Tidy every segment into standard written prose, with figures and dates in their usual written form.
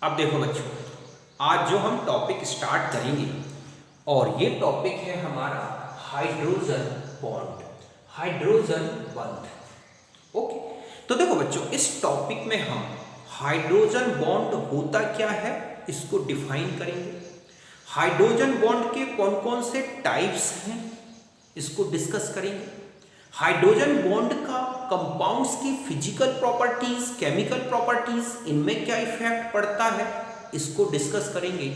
अब देखो बच्चों, आज जो हम टॉपिक स्टार्ट करेंगे और ये टॉपिक है हमारा हाइड्रोजन बॉन्ड, हाइड्रोजन बंध। ओके, तो देखो बच्चों, इस टॉपिक में हम हाइड्रोजन बॉन्ड होता क्या है इसको डिफाइन करेंगे। हाइड्रोजन बॉन्ड के कौन कौन से टाइप्स हैं इसको डिस्कस करेंगे। हाइड्रोजन बॉन्ड का कंपाउंड्स की फिजिकल प्रॉपर्टीज, केमिकल प्रॉपर्टीज, इनमें क्या इफेक्ट पड़ता है इसको डिस्कस करेंगे।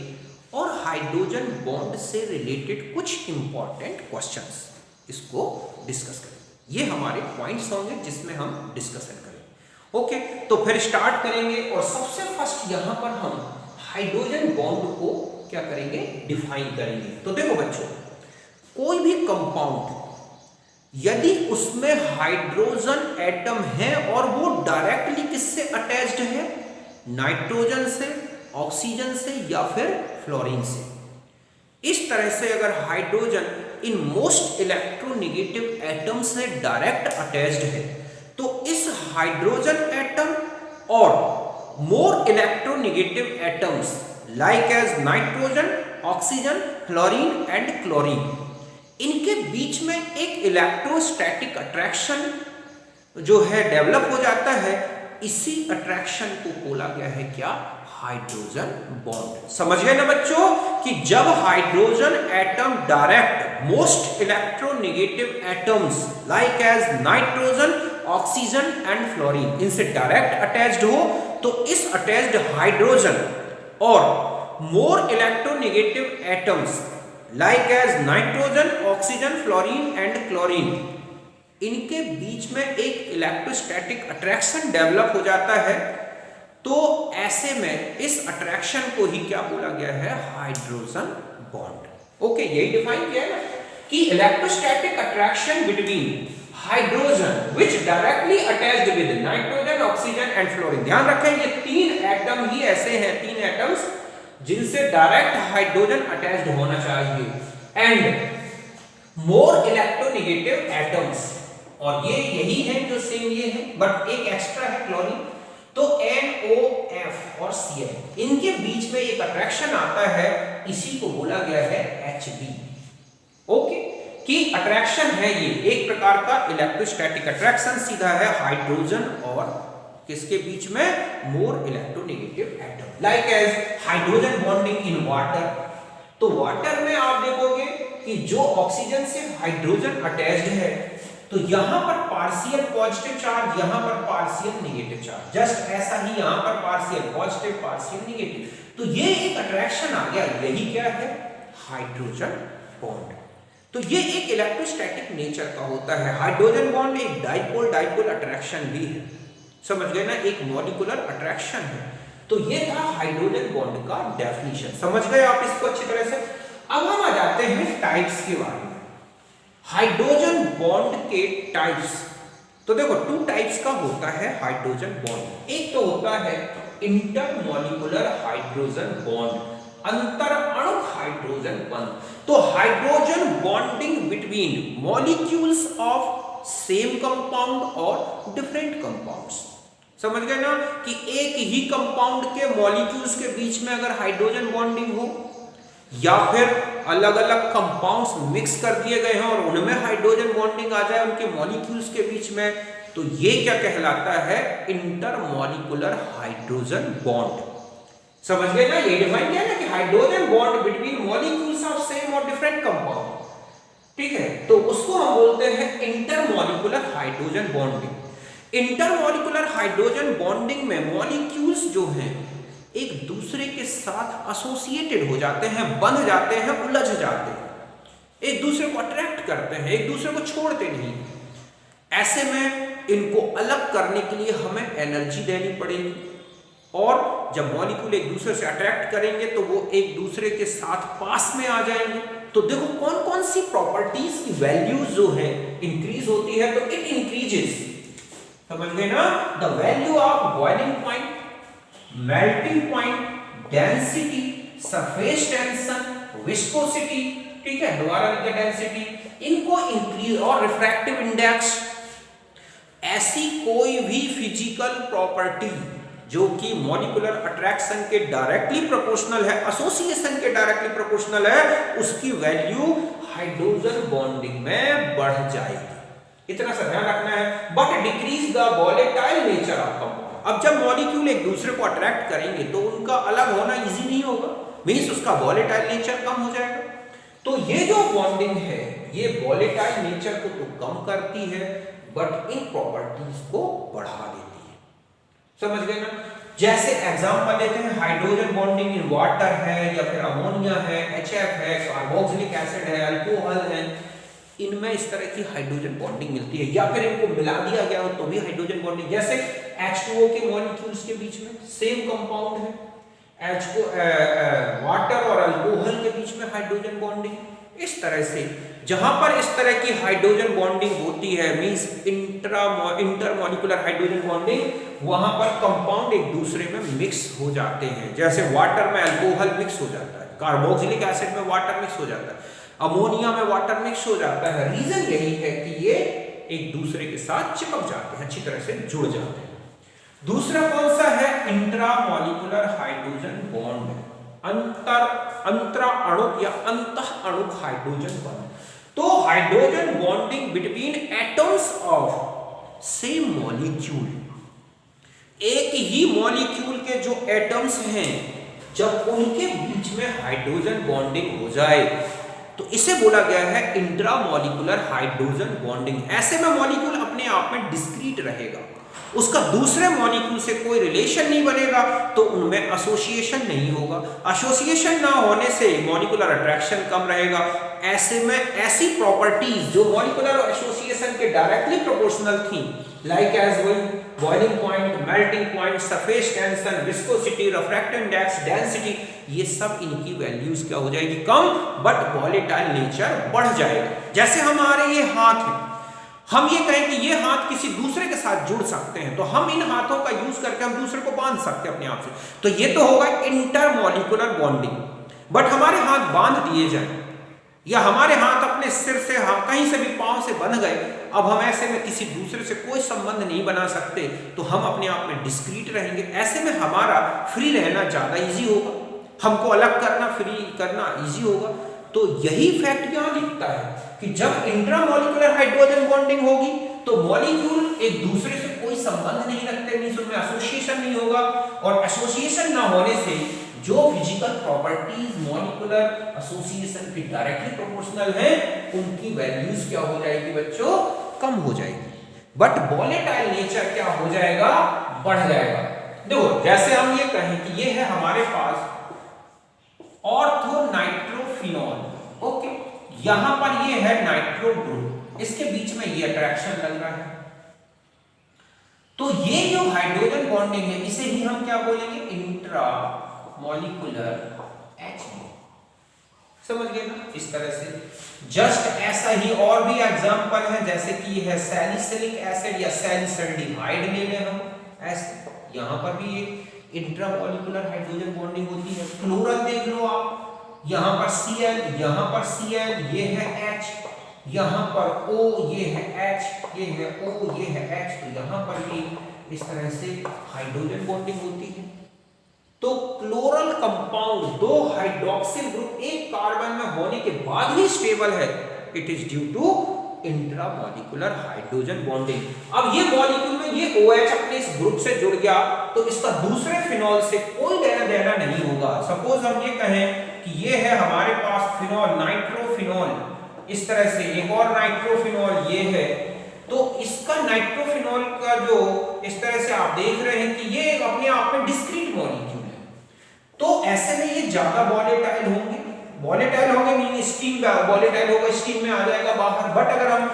और हाइड्रोजन बॉन्ड से रिलेटेड कुछ इंपॉर्टेंट क्वेश्चंस इसको डिस्कस करेंगे। ये हमारे पॉइंट्स होंगे जिसमें हम डिस्कशन करेंगे। ओके, तो फिर स्टार्ट करेंगे और सबसे फर्स्ट यहां पर हम हाइड्रोजन बॉन्ड को क्या करेंगे, डिफाइन करेंगे। तो देखो बच्चों, कोई भी कंपाउंड यदि उसमें हाइड्रोजन एटम है और वो डायरेक्टली किससे अटैच्ड है, नाइट्रोजन से, ऑक्सीजन से या फिर फ्लोरीन से, इस तरह से अगर hydrogen in most electronegative atom से डायरेक्ट अटैच्ड है तो इस हाइड्रोजन एटम और more electronegative atoms like as nitrogen, oxygen, fluorine and chlorine, इनके बीच में एक इलेक्ट्रोस्टैटिक अट्रैक्शन जो है डेवलप हो जाता है। इसी अट्रैक्शन को बोला गया है क्या, हाइड्रोजन बॉन्ड। समझ गए ना बच्चों कि जब hydrogen atom direct most electronegative atoms like as nitrogen, oxygen and fluorine, इनसे डायरेक्ट अटैच्ड हो तो इस अटैच्ड हाइड्रोजन और more electronegative atoms like as nitrogen, oxygen, fluorine and chlorine, इनके बीच में एक इलेक्ट्रोस्टैटिक अट्रैक्शन डेवलप हो जाता है। तो ऐसे में इस अट्रैक्शन को ही क्या बोला गया है, हाइड्रोजन बॉन्ड। ओके, यही डिफाइन किया है ना कि electrostatic attraction between hydrogen which directly attached with nitrogen, oxygen and fluorine. ध्यान रखें, ये तीन एटम ही ऐसे हैं, तीन एटम्स जिनसे डायरेक्ट हाइड्रोजन अटैच्ड होना चाहिए, एंड मोर इलेक्ट्रोनेगेटिव एटम्स, और ये यही है जो सेम ये है बट एक एक्स्ट्रा है क्लोरीन, तो NOF और Cl, इनके बीच में एक अट्रैक्शन आता है, इसी को बोला गया है Hb। ओके, कि अट्रैक्शन है ये एक प्रकार का इलेक्ट्रोस्टैटिक अट्रैक्शन, सीधा है हाइड्रोजन और किसके बीच में, more electronegative atom, like as hydrogen bonding in water. तो वाटर में आप देखोगे कि जो ऑक्सीजन से हाइड्रोजन अटैच्ड है तो यहां पर पार्शियल पॉजिटिव चार्ज, यहां पर पार्शियल नेगेटिव चार्ज, जस्ट ऐसा ही यहां पर पार्शियल पॉजिटिव, पार्शियल नेगेटिव, तो ये एक अट्रैक्शन आ गया, यही क्या है, हाइड्रोजन बॉन्ड। तो ये एक इलेक्ट्रोस्टैटिक नेचर का होता है। हाइड्रोजन बॉन्ड एक डाइपोल डाइपोल अट्रैक्शन भी है, समझ गए ना, एक मॉलिक्यूलर अट्रैक्शन है। तो ये था हाइड्रोजन बॉन्ड का डेफिनेशन, समझ गए आप इसको अच्छी तरह से। अब हम आ जाते हैं टाइप्स के बारे में, हाइड्रोजन बॉन्ड के टाइप्स। तो देखो, टू टाइप्स का होता है हाइड्रोजन बॉन्ड। एक तो होता है इंटरमॉलिक्यूलर हाइड्रोजन बॉन्ड, अंतर अणु हाइड्रोजन बॉन्ड। तो hydrogen bonding between molecules of same compound और डिफरेंट कंपाउंड्स। समझ गए ना कि एक ही कंपाउंड के मॉलिक्यूल्स के बीच में अगर हाइड्रोजन बॉन्डिंग हो या फिर अलग अलग कंपाउंड्स मिक्स कर दिए गए हैं और उनमें हाइड्रोजन बॉन्डिंग आ जाए उनके मॉलिक्यूल्स के बीच में, तो ये क्या कहलाता है, इंटरमॉलिक्यूलर हाइड्रोजन बॉन्ड। समझ गए ना, ये डिफाइन किया ना कि hydrogen bond between molecules of same और डिफरेंट कंपाउंड, ठीक है, तो उसको हम बोलते हैं intermolecular hydrogen bonding. Intermolecular hydrogen bonding में मॉलिक्यूल्स जो हैं एक दूसरे के साथ एसोसिएटेड हो जाते हैं, बंध जाते हैं, उलझ जाते हैं, एक दूसरे को अट्रैक्ट करते हैं, एक दूसरे को छोड़ते नहीं। ऐसे में इनको अलग करने के लिए हमें एनर्जी देनी पड़ेगी, और जब मॉलिक्यूल एक दूसरे से अट्रैक्ट करेंगे तो वो एक दूसरे के साथ पास में आ जाएंगे। तो देखो कौन कौन सी प्रॉपर्टीज की वैल्यूज जो है इंक्रीज होती है, तो इट इंक्रीजेस, समझ गए ना, the value of boiling point, melting point, density, surface tension, viscosity, ठीक है, दोबारा लिखिए डेंसिटी, इनको इंक्रीज, और रिफ्रैक्टिव इंडेक्स। ऐसी कोई भी फिजिकल प्रॉपर्टी जो कि मॉलिक्यूलर अट्रैक्शन के डायरेक्टली प्रोपोर्शनल है, एसोसिएशन के डायरेक्टली प्रोपोर्शनल है, उसकी वैल्यू हाइड्रोजन बॉन्डिंग में बढ़ जाएगी। इतना सा ध्यान रखना है। But decrease the volatile nature of compound. अब जब मॉलिक्यूल एक दूसरे को अट्रैक्ट करेंगे तो उनका अलग होना इजी नहीं होगा, मींस उसका वोलेटाइल नेचर कम हो जाएगा। तो ये जो बॉन्डिंग है ये वोलेटाइल नेचर को तो कम करती है बट इन प्रॉपर्टीज को बढ़ा देती है। समझ गए ना? जैसे एग्जांपल लेते हैं, हाइड्रोजन बॉन्डिंग इन वाटर है या फिर अमोनिया है, HF है, कार्बोक्सिलिक एसिड है, अल्कोहल है, इनमें इस तरह की हाइड्रोजन बॉन्डिंग मिलती है, या फिर इनको मिला दिया गया हो तो भी हाइड्रोजन बॉन्डिंग। जैसे H2O के मॉलिक्यूल्स के बीच में सेम कंपाउंड है, वाटर और अल्कोहल के बीच में हाइड्रोजन बॉन्डिंग। इस तरह से जहां पर इस तरह की हाइड्रोजन बॉन्डिंग होती है, मींस इंटरमॉलिक्यूलर हाइड्रोजन बॉन्डिंग, वहां पर कंपाउंड एक दूसरे में मिक्स हो जाते हैं। जैसे वाटर में अल्कोहल मिक्स हो जाता है, कार्बोक्सिलिक एसिड में वाटर मिक्स हो जाता है, अमोनिया में वाटर मिक्स हो जाता है। रीजन यही है कि ये एक दूसरे के साथ चिपक जाते हैं, अच्छी तरह से जुड़ जाते हैं। दूसरा कौन सा है? इंट्रामॉलिक्यूलर हाइड्रोजन बॉन्ड, अंतरा अणुक या अंतः अणुक हाइड्रोजन बॉन्ड। तो hydrogen bonding between atoms of same molecule, एक ही मॉलिक्यूल के जो एटम्स हैं जब उनके बीच में हाइड्रोजन बॉन्डिंग हो जाए तो इसे बोला गया है इंट्रामॉलिक्यूलर हाइड्रोजन बॉन्डिंग। ऐसे में मॉलिक्यूल अपने आप में डिस्क्रीट रहेगा, उसका दूसरे मॉलिक्यूल से कोई रिलेशन नहीं बनेगा, तो उनमें एसोसिएशन नहीं होगा। एसोसिएशन ना होने से मॉलिक्यूलर अट्रैक्शन कम रहेगा। ऐसे में ऐसी प्रॉपर्टीज जो मॉलिक्यूलर एसोसिएशन के डायरेक्टली प्रोपोर्शनल थी, like as boiling point, melting point, surface tension, viscosity, refractive index, density, ये सब इनकी वैल्यूज क्या हो जाएगी? कम, बट वोलेटाइल नेचर बढ़ जाएगा। जैसे हमारे ये हाथ है, हम ये कहें कि ये हाथ किसी दूसरे के साथ जुड़ सकते हैं, तो हम इन हाथों का यूज करके हम दूसरे को बांध सकते हैं अपने आप से, तो ये तो होगा इंटरमॉलिक्यूलर बॉन्डिंग। बट हमारे हाथ बांध दिए जाए या हमारे हाथ अपने सिर से कहीं से भी पांव से बंध गए, अब हम ऐसे में किसी दूसरे से कोई संबंध नहीं बना सकते, तो हम अपने आप में डिस्क्रीट रहेंगे। ऐसे में हमारा फ्री रहना ज्यादा इजी होगा, हमको अलग करना, फ्री करना इजी होगा। तो यही फैक्ट यहां दिखता है कि जब इंट्रामॉलिक्यूलर हाइड्रोजन बॉन्डिंग होगी तो मॉलिक्यूल एक दूसरे से कोई संबंध नहीं रखते, मींस उनमें एसोसिएशन नहीं होगा, और एसोसिएशन ना होने से जो फिजिकल प्रॉपर्टीज मॉलिक्यूलर एसोसिएशन की डायरेक्टली प्रोपोर्शनल है, उनकी वैल्यूज क्या हो जाएगी बच्चों? कम हो जाएगी। बट वोलेटाइल नेचर क्या हो जाएगा? बढ़ जाएगा। देखो, जैसे हम ये कहें कि ये है हमारे पास ऑर्थोनाइट्रोफिनॉल, ओके, यहां पर ये है नाइट्रो ग्रुप, इसके बीच में ये अट्रैक्शन लग रहा है, तो ये जो हाइड्रोजन बॉन्डिंग है इसे ही हम क्या बोलेंगे? Intra molecular H bond. समझ गए ना? इस तरह से जस्ट ऐसा ही और भी एग्जांपल है, जैसे कि है सैलिसिलिक एसिड या सैलिसल्डिहाइड ले लें हम, ऐसे यहां पर भी एक इंट्रामॉलिक्यूलर हाइड्रोजन बॉन्डिंग होती है। क्लोरल देख लो आप, यहां पर Cl, यहां पर Cl, ये है H, यहां पर O, ये है H, ये है O, ये है H, तो यहां पर भी इस तरह से हाइड्रोजन बॉन्डिंग होती है। तो क्लोरल कंपाउंड, दो हाइड्रोक्सिल ग्रुप एक कार्बन में होने के बाद ही स्टेबल है, it is due to intramolecular hydrogen bonding. अब ये मॉलिक्यूल में ये OH अपने इस ग्रुप से जुड़ गया तो इसका दूसरे फिनॉल से कोई लेना देना नहीं होगा। सपोज हम ये कहें कि ये है हमारे पास फिनॉल, नाइट्रोफिनॉल, इस तरह से एक और नाइट्रोफिनॉल ये है, तो इसका नाइट्रोफिनॉल का जो इस तरह से आप देख रहे हैं कि ये अपने आप में डिस्क्रीट मॉलिक्यूल है, तो ऐसे में ये ज्यादा वोलेटाइल होंगे, वोलेटाइल होंगे मीन स्टीम वोलेटाइल होगा, स्टीम में आ जाएगा बाहर। बट अगर हम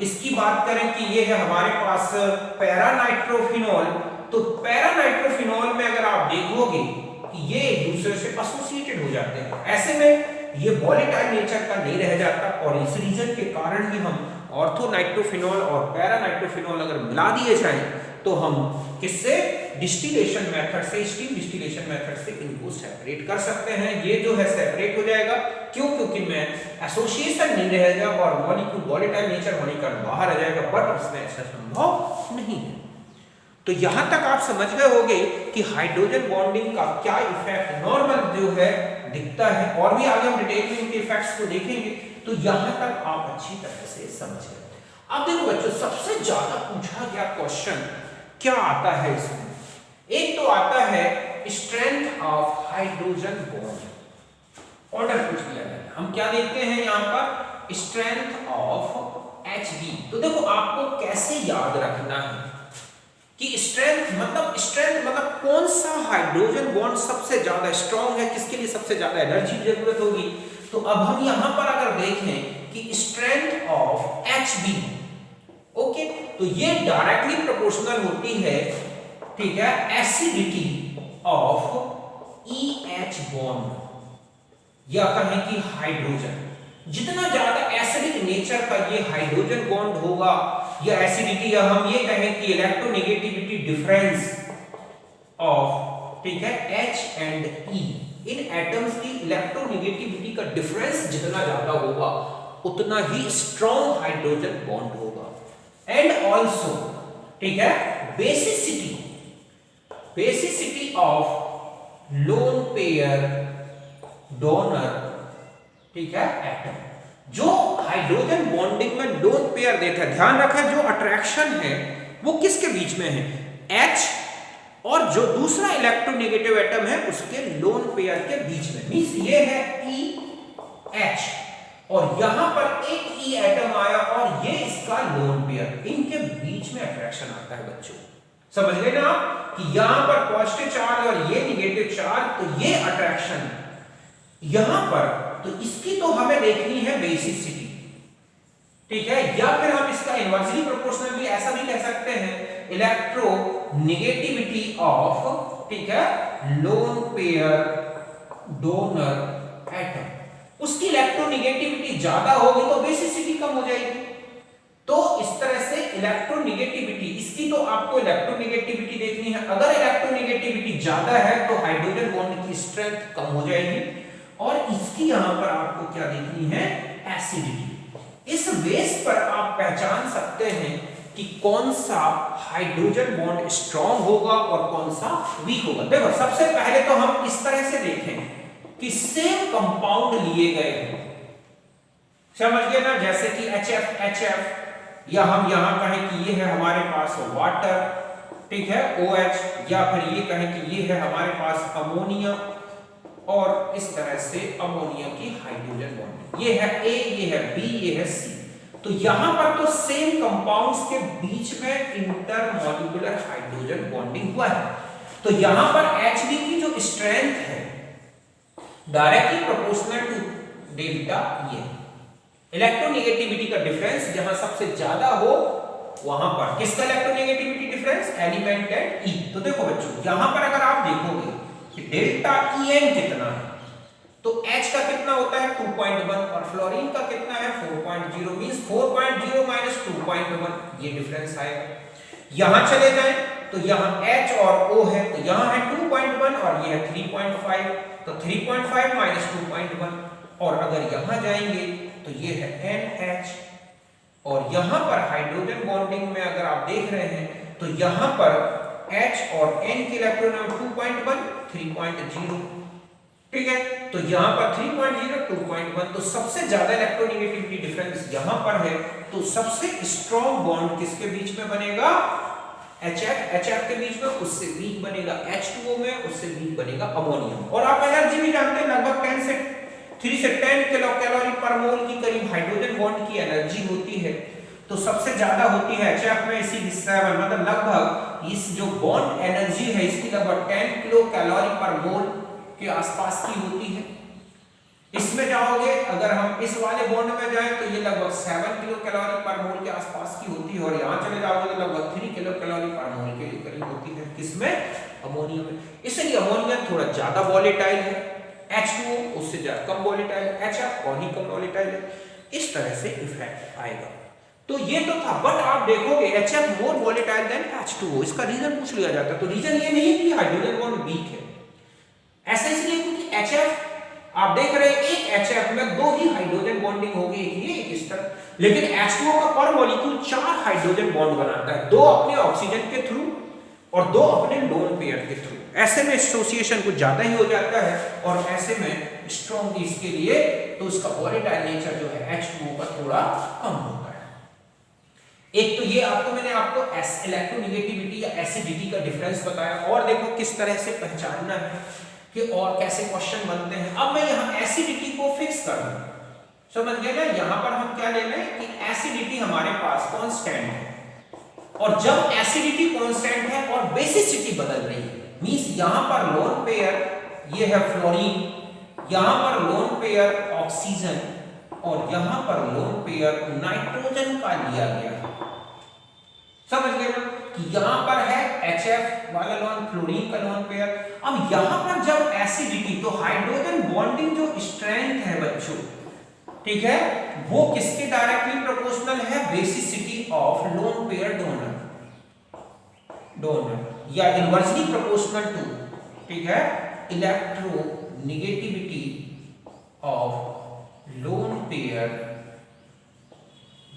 इसकी बात करें कि ये है हमारे पास पैरानाइट्रोफिनॉल, तो पैरानाइट्रोफिनॉल में अगर आप देखोगे कि ये एक दूसरे से एसोसिएटेड हो जाते हैं, ऐसे में ये वोलेटाइल नेचर का नहीं रह जाता, और इस रीजन के कारण ही हम ऑर्थोनाइट्रोफिनॉल और पैरानाइट्रोफिनॉल अगर मिला दिए जाएं तो हम किससे? डिस्टिलेशन मेथड से, स्टीम डिस्टिलेशन मेथड से इनको सेपरेट कर सकते हैं। ये जो है सेपरेट हो जाएगा, क्यों? क्योंकि में एसोसिएशन नहीं रहेगा और मॉलिक्यूल वोलेटाइल नेचर होने का बाहर आ जाएगा, बट इसमें ऐसा संभव नहीं है। तो यहां तक आप समझ गए होंगे कि हाइड्रोजन बॉन्डिंग का क्या इफेक्ट नॉर्मल जो है दिखता है, और भी आगे हम डिटेल में इनके इफेक्ट्स को देखेंगे। तो यहां तक आप अच्छी तरह से समझ गए। अब देखो बच्चों, सबसे ज्यादा पूछा गया क्वेश्चन क्या आता है इसमें, एक तो आता है strength of hydrogen bond. Order पूछ लिया जाए, हम क्या देखते हैं यहां पर स्ट्रेंथ ऑफ Hb। तो देखो आपको कैसे याद रखना है कि स्ट्रेंथ मतलब कौन सा हाइड्रोजन बॉन्ड सबसे ज्यादा स्ट्रांग है, किसके लिए सबसे ज्यादा एनर्जी की जरूरत होगी। तो अब हम यहां पर अगर देखें कि स्ट्रेंथ ऑफ Hb, ओके, तो ये डायरेक्टली प्रोपोर्शनल होती है, ठीक है, एसिडिटी ऑफ EH बॉन्ड, या कहें कि हाइड्रोजन। जितना ज्यादा एसिडिक नेचर का ये हाइड्रोजन बॉन्ड होगा या एसिडिटी, या हम ये कहें कि इलेक्ट्रोनेगेटिविटी डिफरेंस ऑफ, ठीक है, H and E, in atoms की इलेक्ट्रोनेगेटिविटी का डिफरेंस जितना ज्यादा होगा उतना ही स्ट्रॉन्ग हाइड्रोजन बॉन्ड होगा। एंड ऑल्सो, ठीक है, basicity of lone pair donor, ठीक है, एटम। जो हाइड्रोजन बॉन्डिंग में लोन पेयर देखा, ध्यान रखें जो अट्रैक्शन है वो किसके बीच में है, H, और जो दूसरा इलेक्ट्रोनेगेटिव एटम है उसके लोन पेयर के बीच में। मींस ये है EH, और यहां पर एक E एटम आया और ये इसका लोन पेयर, इनके बीच में अट्रैक्शन आता है बच्चों। समझ गए ना आप कि यहां पर पॉजिटिव चार्ज और ये नेगेटिव चार्ज, तो ये अट्रैक्शन यहां पर, तो इसकी तो हमें देखनी है बेसिसिटी, ठीक है, या फिर हम इसका इनवर्सली प्रोपोर्शनल भी ऐसा भी कह सकते हैं, इलेक्ट्रोनेगेटिविटी ऑफ, ठीक है, लोन पेयर डोनर एटम। उसकी इलेक्ट्रोनेगेटिविटी ज्यादा होगी तो बेसिसिटी कम हो जाएगी। तो इस तरह से इलेक्ट्रोनेगेटिविटी, इसकी तो आपको इलेक्ट्रोनेगेटिविटी देखनी है, अगर इलेक्ट्रोनेगेटिविटी ज्यादा है तो हाइड्रोजन बॉन्ड की स्ट्रेंथ कम हो जाएगी, और इसकी यहां पर आपको क्या देखनी है, एसिडिटी। इस बेस पर आप पहचान सकते हैं कि कौन सा हाइड्रोजन बॉन्ड स्ट्रॉन्ग होगा और कौन सा वीक होगा। देखो सबसे पहले तो हम इस तरह से देखें कि सेम कंपाउंड लिए गए हैं, समझ गए ना, जैसे कि HF, या हम यहां कहें कि ये है हमारे पास वाटर, ठीक है, OH, या फिर ये कहें कि ये है हमारे पास अमोनिया, और इस तरह से अमोनिया की हाइड्रोजन बॉन्ड, ये है A, ये है B, ये है C। तो यहां पर तो सेम कंपाउंड्स के बीच में इंटरमॉलिक्यूलर हाइड्रोजन बॉन्डिंग हुआ है। तो यहां पर Hb की जो स्ट्रेंथ है directly proportional to delta E, electronegativity का डिफरेंस जहां सबसे ज्यादा हो वहां पर किसका electronegativity difference, element and E। तो देखो बच्चों यहां पर अगर आप देखोगे कि डेल्टा En कितना है, तो H का कितना होता है 2.1, और फ्लोरीन का कितना है 4.0, मींस 4.0 माइनस 2.1, ये डिफरेंस आएगा। यहां चले जाएं तो यहां H और O है, तो यहां है 2.1 और ये है 3.5, तो 3.5 माइनस 2.1, और अगर यहां जाएंगे तो ये है NH, और यहां पर हाइड्रोजन बॉन्डिंग में अगर आप देख रहे हैं तो यहां पर H और N के इलेक्ट्रॉन नंबर 2.1, 3.0, ठीक है, तो यहां पर 3.0, 2.1, तो सबसे ज्यादा इलेक्ट्रोनेगेटिविटी डिफरेंस यहां पर है। तो सबसे स्ट्रॉन्ग बॉन्ड किसके बीच में बनेगा, HF के बीच में, उससे वीक बनेगा H2O में, उससे वीक बनेगा अमोनिया। और आप एनर्जी भी जानते हैं, लगभग 3 से 10 किलो कैलोरी पर मोल की करीब हाइड्रोजन बॉन्ड की एनर्जी होती है। तो सबसे ज्यादा होती है HF में, इसी 7, मतलब लगभग इस जो बॉन्ड एनर्जी है इसकी लगभग 10 किलो कैलोरी पर मोल के आसपास की होती है। इसमें जाओगे अगर हम इस वाले बॉन्ड में जाएं तो ये लगभग 7 किलो कैलोरी पर मोल के आसपास की होती है, और यहाँ चले जाओगे तो लगभग 3 किलो कैलोरी पर मोल के करीब होती है। किसमें, अमोनिया में। इसलिए अमोनिया थोड़ा ज्यादा वॉलेटाइल है, H2O उससे ज्यादा कम वॉलेटाइल, HF और ही कम वॉलेटाइल है। इस तरह से इफेक्ट आएगा। तो ये तो था, बट आप देखोगे HF मोर वॉलेटाइल देन H2O। इसका रीजन पूछ लिया जाता है, तो रीजन ये नहीं कि हाइड्रोजन बॉन्ड वीक है, ऐसा इसलिए क्योंकि HF आप देख रहे हैं एक HF में 2 ही हाइड्रोजन बॉन्डिंग होगी, एक ये एक इस तरह, लेकिन H2O का पर मॉलिक्यूल 4 हाइड्रोजन बॉन्ड बनाता है, 2 अपने ऑक्सीजन के थ्रू और दो अपने लोन पेयर के थ्रू। ऐसे में एसोसिएशन कुछ ज्यादा ही हो जाता है और ऐसे में स्ट्रॉन्ग इसके लिए तो उसका वोलेटाइल नेचर जो है H2O का थोड़ा कम होता है। एक तो ये मैंने आपको इलेक्ट्रोनेगेटिविटी या एसिडिटी का डिफरेंस बताया, और देखो किस तरह से पहचानना है कि और कैसे क्वेश्चन बनते हैं। अब मैं यहाँ एसिडिटी को फिक्स कर दूं, समझ गए ना। यहाँ पर हम क्या ले रहे हैं कि एसिडिटी हमारे पास कांस्टेंट है, और जब एसिडिटी कांस्टेंट है और बेसिसिटी बदल रही है, मींस यहाँ पर लोन पेयर ये है फ्लोरीन, यहाँ पर लोन पेयर ऑक्सीजन और यहाँ पर लोन पेयर नाइट्रोजन का लिया गया है। समझ गए ना कि यहाँ पर है HF वाला लोन, फ्लोरीन का लोन पेयर। अब यहाँ पर जब एसिडिटी, तो हाइड्रोजन बॉन्डिंग जो स्ट्रेंथ है बच्चों, ठीक है, वो किसके डायरेक्टली प्रोपोर्शनल है? Basicity of lone pair donor या इनवर्सली प्रोपोर्शनल टू, ठीक है, electronegativity of lone pair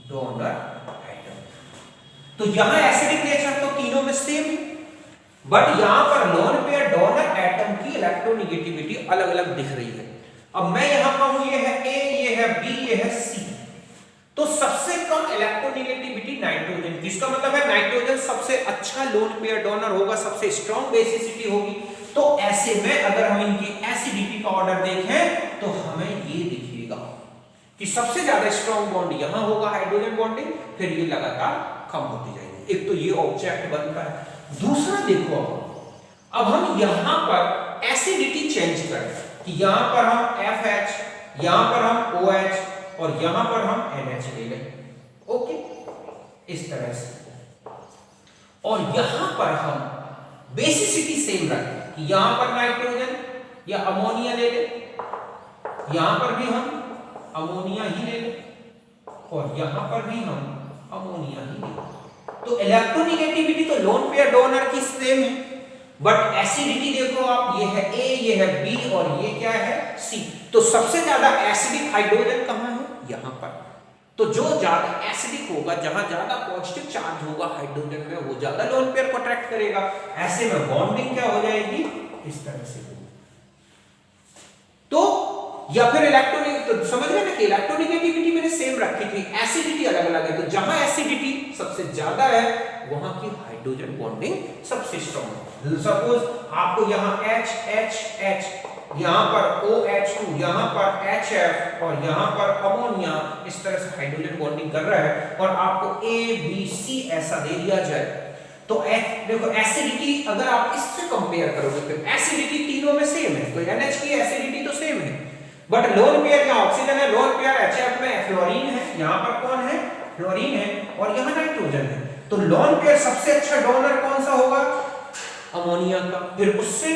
donor atom. तो यहां एसिडिक नेचर तो तीनों में सेम है, बट यहां पर लोन पेयर डोनर एटम की इलेक्ट्रोनेगेटिविटी अलग अलग दिख रही है। अब मैं यहां पर हूं, ये है A, ये है B, ये है C। तो सबसे कम इलेक्ट्रोनेगेटिविटी नाइट्रोजन की, इसका मतलब है नाइट्रोजन सबसे अच्छा लोन पेयर डोनर होगा, सबसे स्ट्रॉन्ग बेसिसिटी होगी। तो ऐसे में अगर हम इनकी एसिडिटी का ऑर्डर देखें तो हमें ये दिखेगा कि सबसे ज्यादा स्ट्रॉन्ग बॉन्ड यहां होगा हाइड्रोजन बॉन्डिंग, फिर ये लगातार कम होती जाएगी। एक तो ये ऑब्जेक्ट बनता है। दूसरा देखो, अब हम यहां पर एसिडिटी चेंज करें कि यहां पर हम FH, यहां पर हम OH और यहां पर हम NH ले लें, ओके, इस तरह से। और यहां पर हम बेसिसिटी सेम रखें कि यहां पर नाइट्रोजन या अमोनिया ले लें, यहां पर भी हम अमोनिया ही ले लें और यहां पर भी हम अमोनिया ही ले लें। तो इलेक्ट्रोनेगेटिविटी तो लोन पेयर डोनर की सेम है, बट एसिडिटी देखो आप, ये है A, ये है B और ये क्या है C। तो सबसे ज्यादा एसिडिक हाइड्रोजन कहां है? यहां पर। तो जो ज्यादा एसिडिक होगा, जहां ज्यादा पॉजिटिव चार्ज होगा हाइड्रोजन में, वो ज्यादा लोन पेयर को अट्रैक्ट करेगा। ऐसे में बॉन्डिंग क्या हो जाएगी? इस तरह से होगी। तो या फिर इलेक्ट्रोनेगेटिव, तो समझ रहे ना कि इलेक्ट्रोनेगेटिविटी मैंने सेम रखी थी, एसिडिटी अलग अलग है। तो जहां एसिडिटी सबसे ज्यादा है वहां की हाइड्रोजन बॉन्डिंग सबसे स्ट्रॉन्ग है। सपोज आपको यहां HH, यहां पर OH2, यहां पर HF और यहां पर अमोनिया, इस तरह से हाइड्रोजन बॉन्डिंग कर रहा है, और आपको A, B, C ऐसा दे दिया जाए, तो देखो एसिडिटी अगर आप इससे कंपेयर करोगे तो एसिडिटी तीनों में सेम है। तो NH की एसिडिटी तो सेम है, बट लोन पेयर यहाँ ऑक्सीजन है, लोन पेयर HF में फ्लोरीन है, यहाँ पर कौन है? फ्लोरीन है, और यहाँ नाइट्रोजन है। तो लोन पेयर सबसे अच्छा डोनर कौन सा होगा? अमोनिया का। फिर उससे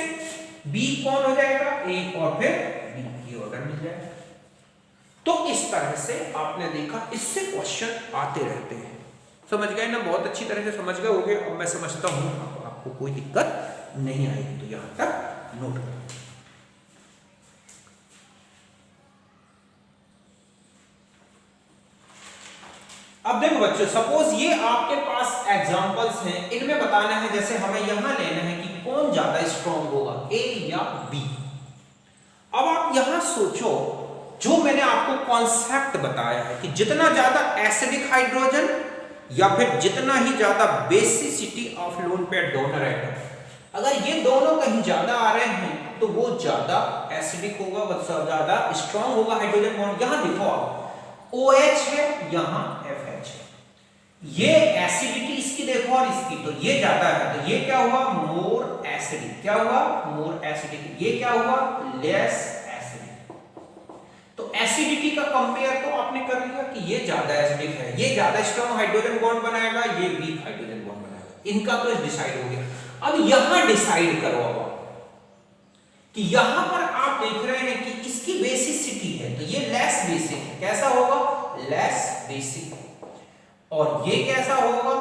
B कौन हो जाएगा? A, और फिर B की ऑर्डर मिल जाएगा। तो इस तरह से आपने देखा, इससे क्वेश्चन आते रहते हैं। समझ गए ना? बहुत अच्छी तरह से समझ गए होंगे। अब मैं समझता हूं आपको कोई दिक्कत नहीं आएगी, तो यहां तक नोट करो। अब देखो बच्चों, सपोज ये आपके पास एग्जांपल्स हैं, इनमें बताना है, जैसे हमें यहां लेना है कि कौन ज्यादा स्ट्रॉन्ग होगा, A या B। अब आप यहां सोचो, जो मैंने आपको कॉन्सेप्ट बताया है कि जितना ज्यादा एसिडिक हाइड्रोजन या फिर जितना ही ज्यादा basicity of lone pair donor atom, अगर ये दोनों कहीं ज्यादा आ रहे हैं तो वो ज्यादा एसिडिक होगा, वो ज्यादा स्ट्रॉन्ग होगा हाइड्रोजन बॉन्ड। यहां देखो आप, OH है, यहां FH है, ये एसिडिटी इसकी देखो और इसकी, तो ये ज्यादा है, तो ये क्या हुआ? More acidic. क्या हुआ? More acidic. ये क्या हुआ? Less acidic. तो एसिडिटी का कंपेयर तो आपने कर लिया कि ये ज्यादा एसिडिक है, ये ज्यादा स्ट्रॉन्ग हाइड्रोजन बॉन्ड बनाएगा, ये वीक हाइड्रोजन बॉन्ड बनाएगा। इनका तो डिसाइड हो गया। अब यहां डिसाइड करो अब कि यहां पर आप देख रहे हैं कि इसकी बेसिसिटी है, तो ये लेस बेसिक है। कैसा होगा? Less basic. और ये कैसा होगा?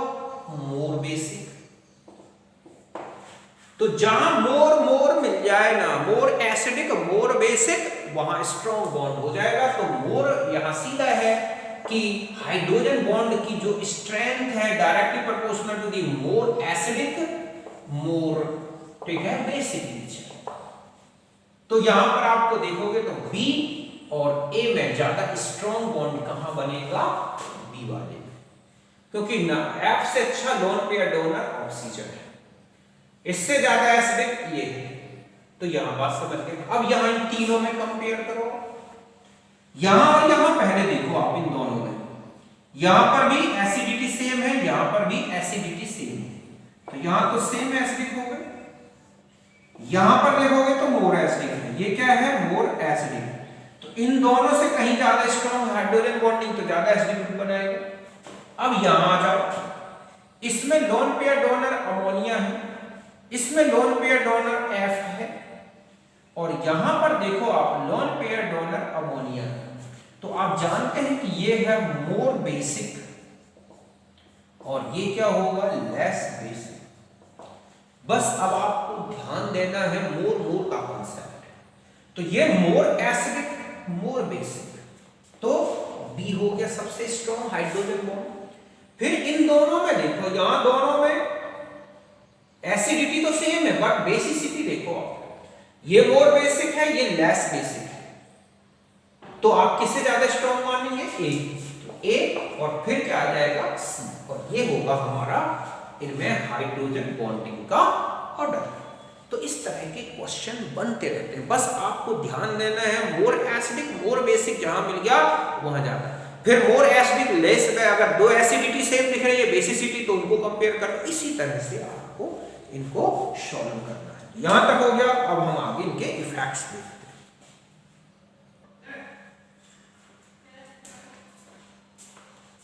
मोर बेसिक। तो जहां मोर मिल जाए ना, मोर एसिडिक, मोर बेसिक, वहां स्ट्रॉन्ग बॉन्ड हो जाएगा। तो मोर यहां सीधा है कि हाइड्रोजन बॉन्ड की जो स्ट्रेंथ है directly proportional to the more acidic more, ठीक है, बेसिक नेचर। तो यहां पर आपको देखोगे तो बी और ए में ज्यादा स्ट्रॉन्ग बॉन्ड कहां बनेगा, बी वाले में, क्योंकि ना एफ से अच्छा लोन पेयर डोनर ऑक्सीजन है, इससे ज्यादा एसिडिक ये है। तो यहां बात समझ गए। अब यहां इन तीनों में कंपेयर करो, यहां और यहां पहले देखो आप इन दोनों में, यहां पर भी एसिडिटी सेम है, यहां पर भी एसिडिटी सेम है, तो यहां तो सेम एसिडिक हो गए, यहां पर देखोगे तो मोर एसिडिक है, ये क्या है, मोर एसिडिक। तो इन दोनों से कहीं ज्यादा स्ट्रॉन्ग हाइड्रोजन बॉन्डिंग तो ज्यादा एसिडिक बनाएगा। अब यहां आ जाओ, इसमें लोन पेयर डोनर अमोनिया है, इसमें लोन पेयर डोनर एफ है, और यहां पर देखो आप लोन पेयर डोनर अमोनिया है। तो आप जानते हैं कि ये है मोर बेसिक और ये क्या होगा, लेस बेसिक। बस अब आपको ध्यान देना है मोर मोर का कॉन्सेप्ट। तो ये मोर एसिडिक, मोर बेसिक, तो बी हो गया सबसे स्ट्रॉन्ग हाइड्रोजन बॉन्ड। फिर इन दोनों में देखो, यहां दोनों में एसिडिटी तो सेम है बट बेसिसिटी देखो आप, ये मोर बेसिक है, ये लेस बेसिक है, तो आप किससे ज्यादा स्ट्रॉन्ग मानेंगे, ए। तो ए और फिर क्या आ जाएगा, सी, और ये होगा हमारा इनमें हाइड्रोजन बॉन्डिंग का ऑर्डर। तो इस तरह के क्वेश्चन बनते रहते हैं, बस आपको ध्यान देना है मोर एसिडिक, मोर बेसिक जहां मिल गया वहां जाना है। फिर मोर एसिडिक लेस में अगर दो एसिडिटी सेम दिख रही है, बेसिसिटी, तो उनको कंपेयर करो। इसी तरह से आपको इनको सॉल्व करना है। यहां तक हो गया, अब हम आगे इनके इफेक्ट्स देखते हैं।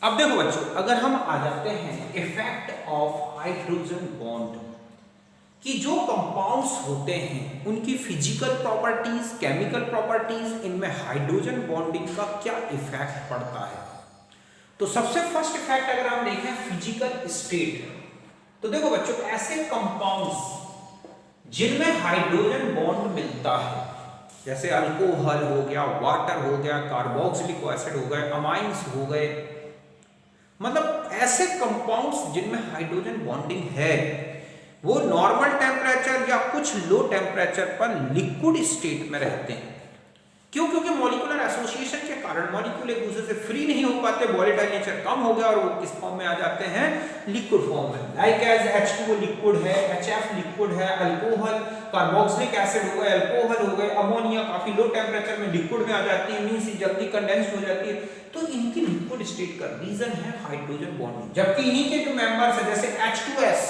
अब देखो बच्चों, अगर हम आ जाते हैं इफेक्ट ऑफ हाइड्रोजन बॉन्ड कि जो कंपाउंड्स होते हैं उनकी फिजिकल प्रॉपर्टीज, केमिकल प्रॉपर्टीज, इनमें हाइड्रोजन बॉन्डिंग का क्या इफेक्ट पड़ता है। तो सबसे फर्स्ट इफेक्ट अगर हम देखें फिजिकल स्टेट, तो देखो बच्चों, ऐसे कंपाउंड्स जिनमें हाइड्रोजन बॉन्ड मिलता है, जैसे अल्कोहल हो गया, वाटर हो गया, कार्बोक्सिलिक एसिड हो गए, अमाइंस हो गए, मतलब ऐसे कंपाउंड्स जिनमें हाइड्रोजन बॉन्डिंग है, वो नॉर्मल टेम्परेचर या कुछ लो टेम्परेचर पर लिक्विड स्टेट में रहते हैं। क्यों? क्योंकि मॉलिक्यूलर एसोसिएशन के कारण मॉलिक्यूल एक दूसरे से फ्री नहीं हो पाते, वॉलेटाइल नेचर कम हो गया और वो किस फॉर्म में आ जाते हैं, लिक्विड फॉर्म में। लाइक एज H2O लिक्विड है, HF लिक्विड है, अल्कोहल, कार्बोक्सिलिक एसिड हो गए, अल्कोहल हो गए, अमोनिया काफी लो टेम्परेचर में लिक्विड में आ जाती है, मींस जल्दी कंडेंस्ड हो जाती है। तो इनकी लिक्विड स्टेट का रीजन है हाइड्रोजन बॉन्डिंग। जबकि इन्हीं के जो मेंबर्स है, जैसे H2S,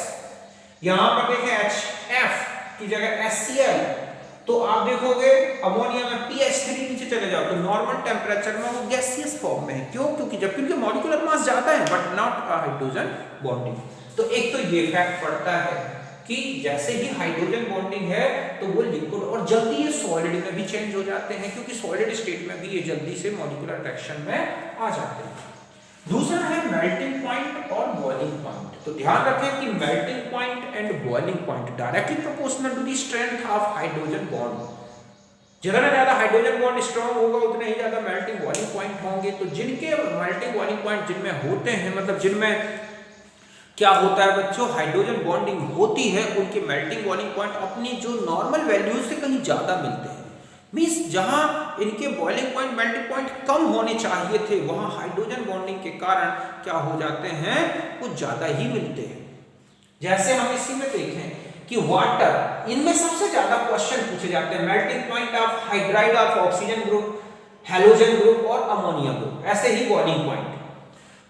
यहां पर देखें HF की जगह HCl, तो आप देखोगे अमोनिया में pH3 नीचे चले जाओ तो नॉर्मल टेम्परेचर में वो गैसियस फॉर्म में है। क्यों? क्योंकि जबकि उनके मॉलिक्यूलर मास ज्यादा है बट नॉट हाइड्रोजन बॉन्डिंग। तो एक तो ये फैक्ट पड़ता है कि जैसे ही हाइड्रोजन बॉन्डिंग है तो वो लिक्विड और जल्दी ये सॉलिड में भी चेंज हो जाते हैं, क्योंकि सॉलिड स्टेट में भी ये जल्दी से मॉलिक्यूलर अट्रैक्शन में आ जाते हैं। दूसरा है मेल्टिंग पॉइंट और बॉइलिंग पॉइंट। तो ध्यान रखें कि melting point and boiling point directly proportional to the strength of hydrogen bond. जितना ज्यादा हाइड्रोजन बॉन्ड स्ट्रांग होगा उतने ही ज्यादा मेल्टिंग बॉइलिंग पॉइंट होंगे। तो जिनके मेल्टिंग बॉइलिंग पॉइंट जिनमें होते हैं, मतलब जिनमें क्या होता है बच्चों, हाइड्रोजन बॉन्डिंग होती है, उनके मेल्टिंग बॉइलिंग पॉइंट अपनी जो नॉर्मल वैल्यूज से कहीं ज्यादा मिलते हैं। मींस जहां इनके बॉइलिंग पॉइंट मेल्टिंग पॉइंट कम होने चाहिए थे, वहां हाइड्रोजन बॉन्डिंग के कारण क्या हो जाते हैं, कुछ ज्यादा ही मिलते हैं। जैसे हम इसी में देखें कि वाटर, इनमें सबसे ज्यादा क्वेश्चन पूछे जाते हैं melting point of hydride of oxygen group, halogen group और अमोनिया ग्रुप, ऐसे ही बॉइलिंग पॉइंट।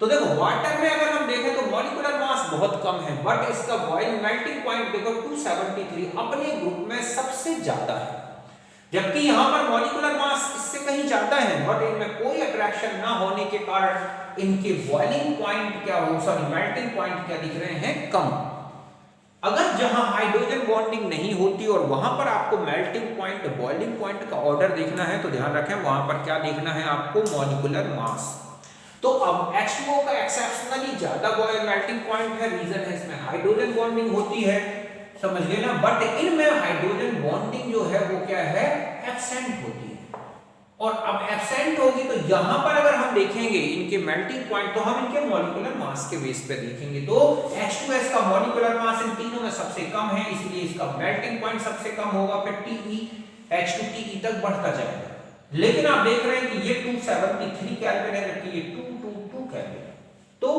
तो देखो वाटर में अगर हम देखें तो मॉलिक्यूलर मास बहुत कम है बट इसका बॉइलिंग मेल्टिंग पॉइंट देखो 273 अपने ग्रुप में सबसे ज्यादा है, जबकि यहां पर मॉलिक्यूलर मास इससे कहीं ज्यादा है बट इनमें कोई अट्रैक्शन ना होने के कारण इनके बॉइलिंग पॉइंट क्या हो, सॉरी मेल्टिंग पॉइंट क्या दिख रहे हैं, कम। अगर जहां हाइड्रोजन बॉन्डिंग नहीं होती और वहां पर आपको मेल्टिंग पॉइंट बॉइलिंग पॉइंट का ऑर्डर देखना है तो ध्यान रखें वहां पर क्या देखना है आपको, मॉलिक्यूलर मास। तो अब H2O का एक्सेप्शनली ज्यादा मेल्टिंग पॉइंट है, रीजन है इसमें हाइड्रोजन बॉन्डिंग होती है, समझ लेना। बट इनमें हाइड्रोजन बॉन्डिंग जो है वो क्या है, एब्सेंट होती है। और अब एब्सेंट होगी तो यहां पर अगर हम देखेंगे इनके मेल्टिंग पॉइंट तो हम इनके मॉलिक्यूलर मास के बेस पे देखेंगे। तो H2S का मॉलिक्यूलर मास इन तीनों में सबसे कम है, इसलिए इसका मेल्टिंग पॉइंट सबसे कम होगा, फिर Te H2Te तक बढ़ता जाएगा। लेकिन आप देख रहे हैं कि ये 273 केल्विन है जबकि ये 222 केल्विन है, तो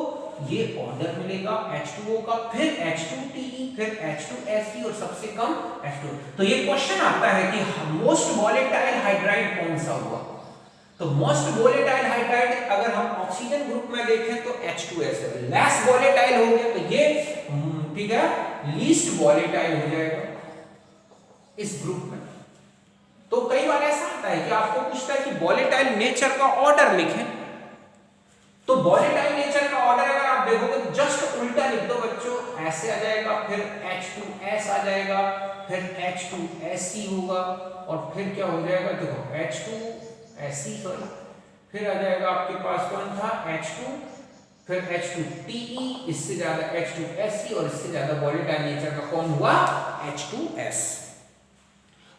ये ऑर्डर मिलेगा H2O का, फिर H2Te, फिर H2Se और सबसे कम H2O। तो ये क्वेश्चन आता है कि मोस्ट वोलेटाइल हाइड्राइड कौन सा हुआ? तो मोस्ट वोलेटाइल हाइड्राइड अगर हम ऑक्सीजन ग्रुप में देखें तो H2S है, लेस वोलेटाइल हो गया तो ये ठीक है लीस्ट वोलेटाइल हो जाएगा इस ग्रुप में। तो कई बार ऐसा आता है कि आपको पूछता है कि वोलेटाइल नेचर का ऑर्डर लिखें, तो वोलेटाइल नेचर का ऑर्डर अगर आप देखोगे तो जस्ट उल्टा लिख दो बच्चों, ऐसे आ जाएगा, फिर H2S आ जाएगा, फिर H2Se होगा और फिर क्या हो जाएगा, देखो H2Se सॉरी, फिर आ जाएगा आपके पास कौन था H2, फिर H2Te, इससे ज्यादा H2Se और इससे ज्यादा वोलेटाइल नेचर का कौन हुआ H2S।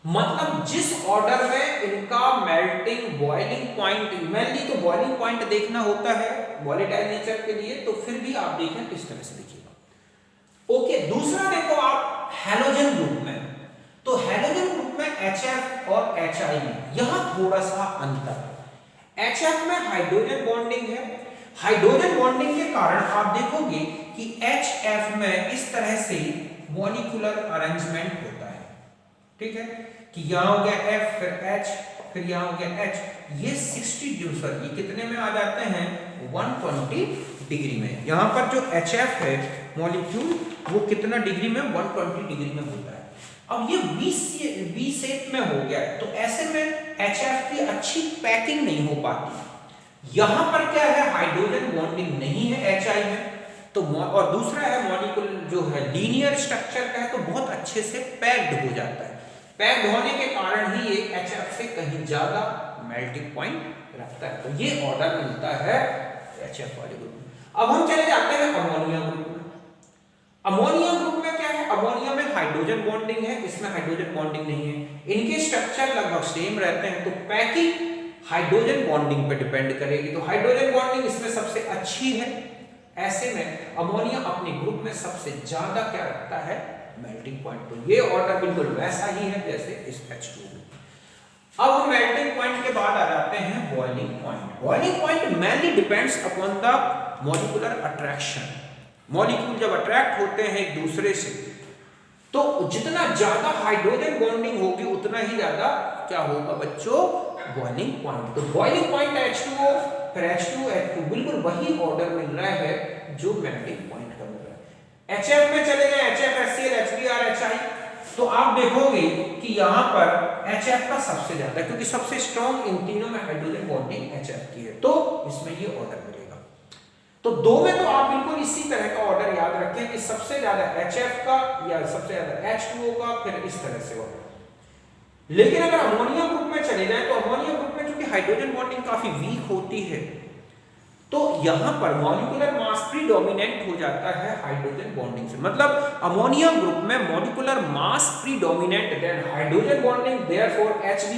मतलब जिस ऑर्डर में इनका मेल्टिंग बॉइलिंग पॉइंट, मेनली तो बॉइलिंग पॉइंट देखना होता है वोलेटाइल नेचर के लिए, तो फिर भी आप देखें किस तरह से देखिएगा। ओके, दूसरा देखो आप हैलोजन ग्रुप में, तो हैलोजन ग्रुप में HF और HI में यहां थोड़ा सा अंतर है। HF में हाइड्रोजन बॉन्डिंग है, हाइड्रोजन बॉन्डिंग के कारण आप देखोगे कि HF में इस तरह से मॉलिक्यूलर अरेंजमेंट होता है, ठीक है, कि यहां हो गया F, फिर H, फिर यहां हो गया H, ये 60 डिग्री, ये कितने में आ जाते हैं 120 डिग्री में। यहां पर जो HF है मॉलिक्यूल वो कितना डिग्री में 120 डिग्री में होता है। अब ये V शेप में हो गया है, तो ऐसे में HF की अच्छी पैकिंग नहीं हो पाती। यहां पर क्या है, हाइड्रोजन बॉन्डिंग नहीं है HI में, तो और दूसरा है मॉलिक्यूल जो है लीनियर स्ट्रक्चर का है, तो बहुत अच्छे से पैक्ड हो जाता है। पैक्ड होने के कारण ही ये HF से कहीं ज्यादा मेल्टिंग पॉइंट रखता है, तो ये ऑर्डर मिलता है HF वाले ग्रुप में। अब हम चले जाते हैं अमोनिया ग्रुप में। अमोनिया ग्रुप में क्या है, अमोनिया में हाइड्रोजन बॉन्डिंग है, इसमें हाइड्रोजन बॉन्डिंग नहीं है, इनके स्ट्रक्चर लगभग सेम रहते हैं, तो पैकिंग हाइड्रोजन बॉन्डिंग पे डिपेंड करेगी, तो हाइड्रोजन बॉन्डिंग इसमें सबसे अच्छी है। ऐसे में अमोनिया अपने ग्रुप में सबसे ज्यादा क्या रखता है मेल्टिंग पॉइंट, तो ये ऑर्डर बिल्कुल वैसा ही है जैसे इस H2। अब हम मेल्टिंग पॉइंट के बाद आ जाते हैं boiling point. Boiling point mainly depends upon the molecular attraction. Molecule जब अट्रैक्ट होते हैं एक दूसरे से, तो जितना ज्यादा हाइड्रोजन बॉन्डिंग होगी उतना ही ज्यादा क्या होगा बच्चों बॉइलिंग पॉइंट। तो बॉइलिंग पॉइंट H2O, फिर H2, H2, बिल्कुल वही ऑर्डर मिल रहा है जो मेल्टिंग पॉइंट का मिल रहा है। HF में चले गए, HF, HCl, HBr, HI, तो आप देखोगे कि यहां पर HF का सबसे ज्यादा, क्योंकि सबसे स्ट्रॉन्ग इन तीनों में हाइड्रोजन बॉन्डिंग HF की है, तो इसमें ये ऑर्डर मिलेगा। तो दो में तो आप बिल्कुल इसी तरह का ऑर्डर याद रखें कि सबसे ज्यादा HF का या सबसे ज्यादा H2O का, फिर इस तरह से ऑर्डर। लेकिन अगर अमोनिया ग्रुप में चले जाए तो अमोनिया ग्रुप में चूंकि हाइड्रोजन बॉन्डिंग काफी वीक होती है, तो यहां पर मॉलिक्यूलर मास प्रीडोमिनेंट हो जाता है हाइड्रोजन बॉन्डिंग से। मतलब अमोनिया ग्रुप में molecular mass predominant than hydrogen bonding, therefore Hb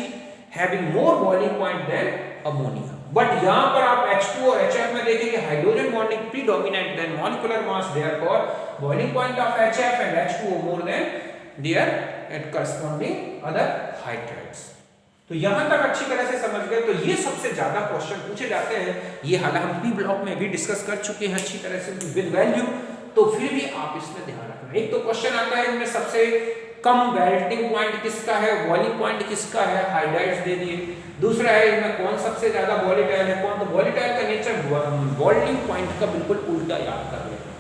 having more boiling point than ammonia. But यहां पर आप H2 और HF में देखेंगे hydrogen bonding predominant than molecular mass, therefore boiling point of HF and H2O more than their at corresponding other hydrides. तो यहां तक अच्छी तरह से समझ गए। तो ये सबसे ज्यादा क्वेश्चन पूछे जाते हैं, ये हालांकि हम पी ब्लॉक में भी डिस्कस कर चुके हैं अच्छी तरह से विद वैल्यू, तो फिर भी आप इसमें ध्यान रखना। एक तो क्वेश्चन आता है इनमें सबसे कम मेल्टिंग पॉइंट किसका है, बॉइलिंग पॉइंट किसका है, हाइड्राइड्स दे दिए। दूसरा है इनमें कौन सबसे ज्यादा वोलेटाइल है, कौन, तो वोलेटाइल का नेचर बॉइलिंग पॉइंट का बिल्कुल उल्टा याद कर लेना।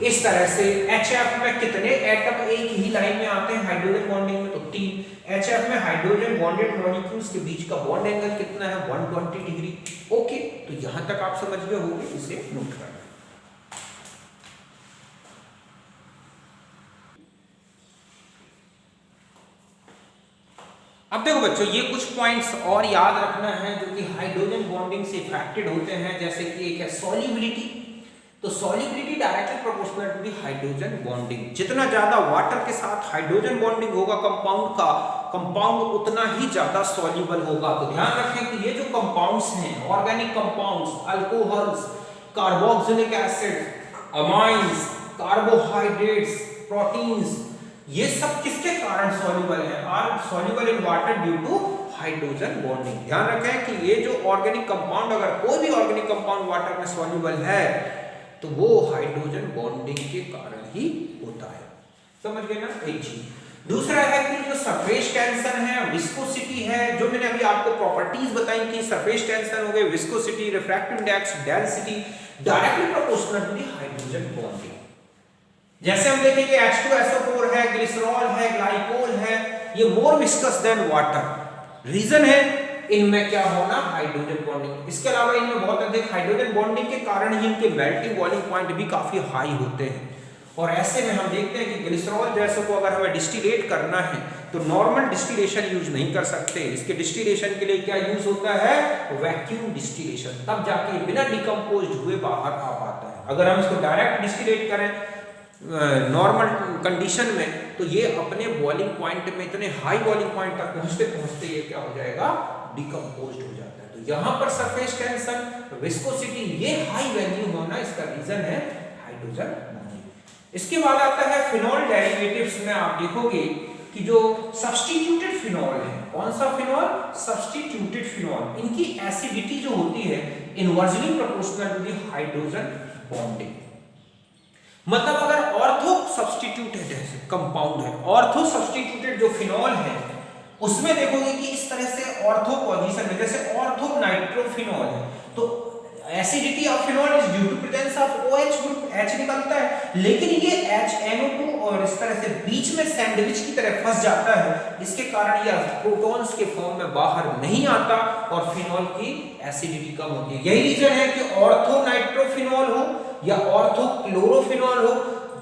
इस तरह से HF में कितने एटम एक ही लाइन में आते हैं हाइड्रोजन बॉन्डिंग में, तो 3। HF में हाइड्रोजन बॉन्डेड मॉलिक्यूल्स के बीच का बॉन्ड एंगल कितना है 120 डिग्री। ओके, तो यहां तक आप समझ गए होंगे, इसे नोट करना। अब देखो बच्चों, ये कुछ पॉइंट्स और याद रखना है जो कि हाइड्रोजन बॉन्डिंग से इफेक्टेड होते हैं, जैसे कि एक है सॉल्युबिलिटी, तो solubility directly proportional to the hydrogen bonding. जितना ज्यादा वाटर के साथ हाइड्रोजन बॉन्डिंग होगा कंपाउंड उतना ही ज्यादा सॉल्युबल होगा। तो ध्यान रखें कि ये जो कंपाउंड्स हैं, organic compounds, alcohols, carboxylic acid, amines, carbohydrates, proteins, ये सब किसके कारण सॉल्युबल है? Are soluble in water due to hydrogen bonding. ध्यान रखें कि ये जो ऑर्गेनिक कंपाउंड, अगर कोई भी ऑर्गेनिक कंपाउंड वाटर में सॉल्युबल है तो वो हाइड्रोजन बॉन्डिंग के कारण ही होता है। समझ गए ना? एक चीज। दूसरा है कि जो सरफेस टेंशन है, विस्कोसिटी है, जो मैंने अभी आपको प्रॉपर्टीज बताई कि सरफेस टेंशन हो गई, viscosity, refractive index, density directly proportional to the hydrogen bonding. जैसे हम देखेंगे H2SO4 है, ग्लिसरॉल है, ग्लाइकोल है, ये more viscous than water. Reason है इनमें क्या होना? Hydrogen bonding. इसके अलावा इनमें बहुत अधिक हाइड्रोजन बॉन्डिंग के कारण ही इनके मेल्टिंग बॉइलिंग पॉइंट भी काफी हाई होते हैं। और ऐसे में हम देखते हैं कि ग्लिसरॉल जैसे को अगर हमें डिस्टिलेट करना है तो नॉर्मल डिस्टिलेशन यूज नहीं कर सकते। इसके डिस्टिलेशन के लिए क्या यूज होता है? Vacuum distillation. तब जाके बिना डिकम्पोज्ड हुए बाहर आ पाता है। अगर हम इसको डायरेक्ट डिस्टिलेट करें नॉर्मल कंडीशन में तो ये अपने बॉइलिंग पॉइंट में इतने हाई बॉइलिंग पॉइंट तक पहुंचते पहुंचते ये क्या हो जाएगा? डिकम्पोज्ड हो जाता है। तो यहाँ पर सरफेस टेंशन, विस्कोसिटी, ये हाई वैल्यू होना इसका रीजन है हाइड्रोजन बॉन्डिंग। इसके बाद आता है फिनॉल डेरिवेटिव्स में आप देखोगे कि जो सब्स्टिट्यूटेड फिनॉल है, कौन सा फिनॉल? सब्स्टिट्यूटेड फिनॉल, इनकी एसिडिटी जो होती है inversely proportional to the hydrogen bonding. मतलब अगर ऑर्थो सब्स्टिट्यूटेड कंपाउंड है, ऑर्थो सब्स्टिट्यूटेड जो फिनॉल है उसमें देखोगे कि इस तरह से ऑर्थो पोजीशन में, जैसे ऑर्थो नाइट्रोफिनॉल है तो acidity of phenol is due to presence of OH group, H निकलता है, लेकिन ये HNO2 और इस तरह से बीच में सैंडविच की तरह फंस जाता है। इसके कारण यह प्रोटॉन्स के फॉर्म में बाहर नहीं आता और फिनॉल की एसिडिटी कम होती है। यही रीजन है कि ऑर्थो नाइट्रोफिनॉल हो या ऑर्थो क्लोरोफिनॉल हो,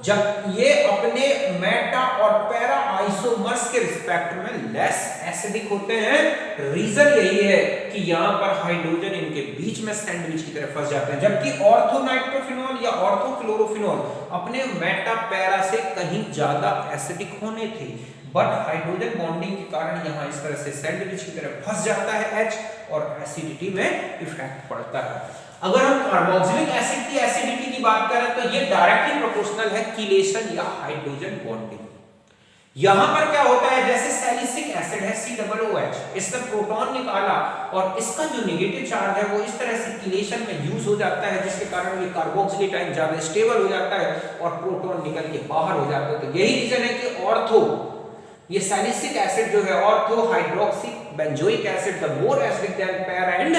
जब ये अपने मेटा और पैरा आइसोमर्स के रिस्पेक्ट में लेस एसिडिक होते हैं। रीजन यही है कि यहां पर हाइड्रोजन इनके बीच में सैंडविच की तरह फंस जाते हैं, जबकि ऑर्थो नाइट्रोफिनॉल या ऑर्थो क्लोरोफिनॉल अपने मेटा पैरा से कहीं ज्यादा एसिडिक होने थे, बट हाइड्रोजन बॉन्डिंग के कारण यहां इस तरह से सैंडविच की तरह फंस जाता है H और एसिडिटी में इफेक्ट पड़ता है। अगर हम कार्बोक्सिलिक एसिड की एसिडिटी की बात करें तो ये डायरेक्टली प्रोपोर्शनल है कीलेशन या हाइड्रोजन बॉन्डिंग। यहां पर क्या होता है, जैसे सैलिसिक एसिड है COOH, इसने प्रोटॉन निकाला और इसका जो नेगेटिव चार्ज है वो इस तरह से कीलेशन में यूज हो जाता है, जिसके कारण ये कार्बोक्सिलेट आयन ज्यादा स्टेबल हो जाता है और प्रोटॉन निकल के बाहर हो जाता है। तो यही रीजन है कि ऑर्थो ये सैलिसिक एसिड जो है ortho hydroxy benzoic acid the more acidic then para and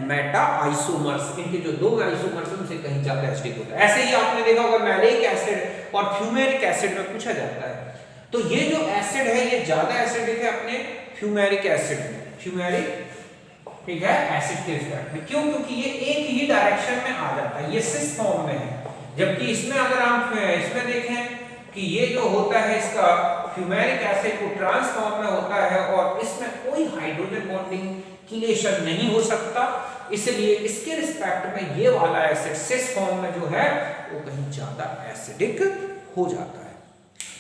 Meta isomers, इनके जो दो आइसोमर्स उनसे कहीं ज्यादा एसिडिक होता है। ऐसे ही आपने देखा होगा मैलिक एसिड और फ्यूमेरिक एसिड में पूछा जाता है। तो ये जो एसिड है ये ज्यादा एसिडिक है अपने फ्यूमेरिक एसिड में, फ्यूमेरिक ठीक है एसिड के रिस्पेक्ट में। क्यों? क्योंकि ये एक ही डायरेक्शन में आ जाता है, ये सिस फॉर्म में है, जबकि इसमें अगर हम इसमें देखें कि ये जो होता है इसका फ्यूमेरिक एसिड को ट्रांसफॉर्म में होता है और इसमें कोई हाइड्रोजन बॉन्डिंग कीलेशन नहीं हो सकता, इसलिए इसके रिस्पेक्ट में ये वाला एसिड सिस फॉर्म में जो है वो कहीं ज्यादा एसिडिक हो जाता है।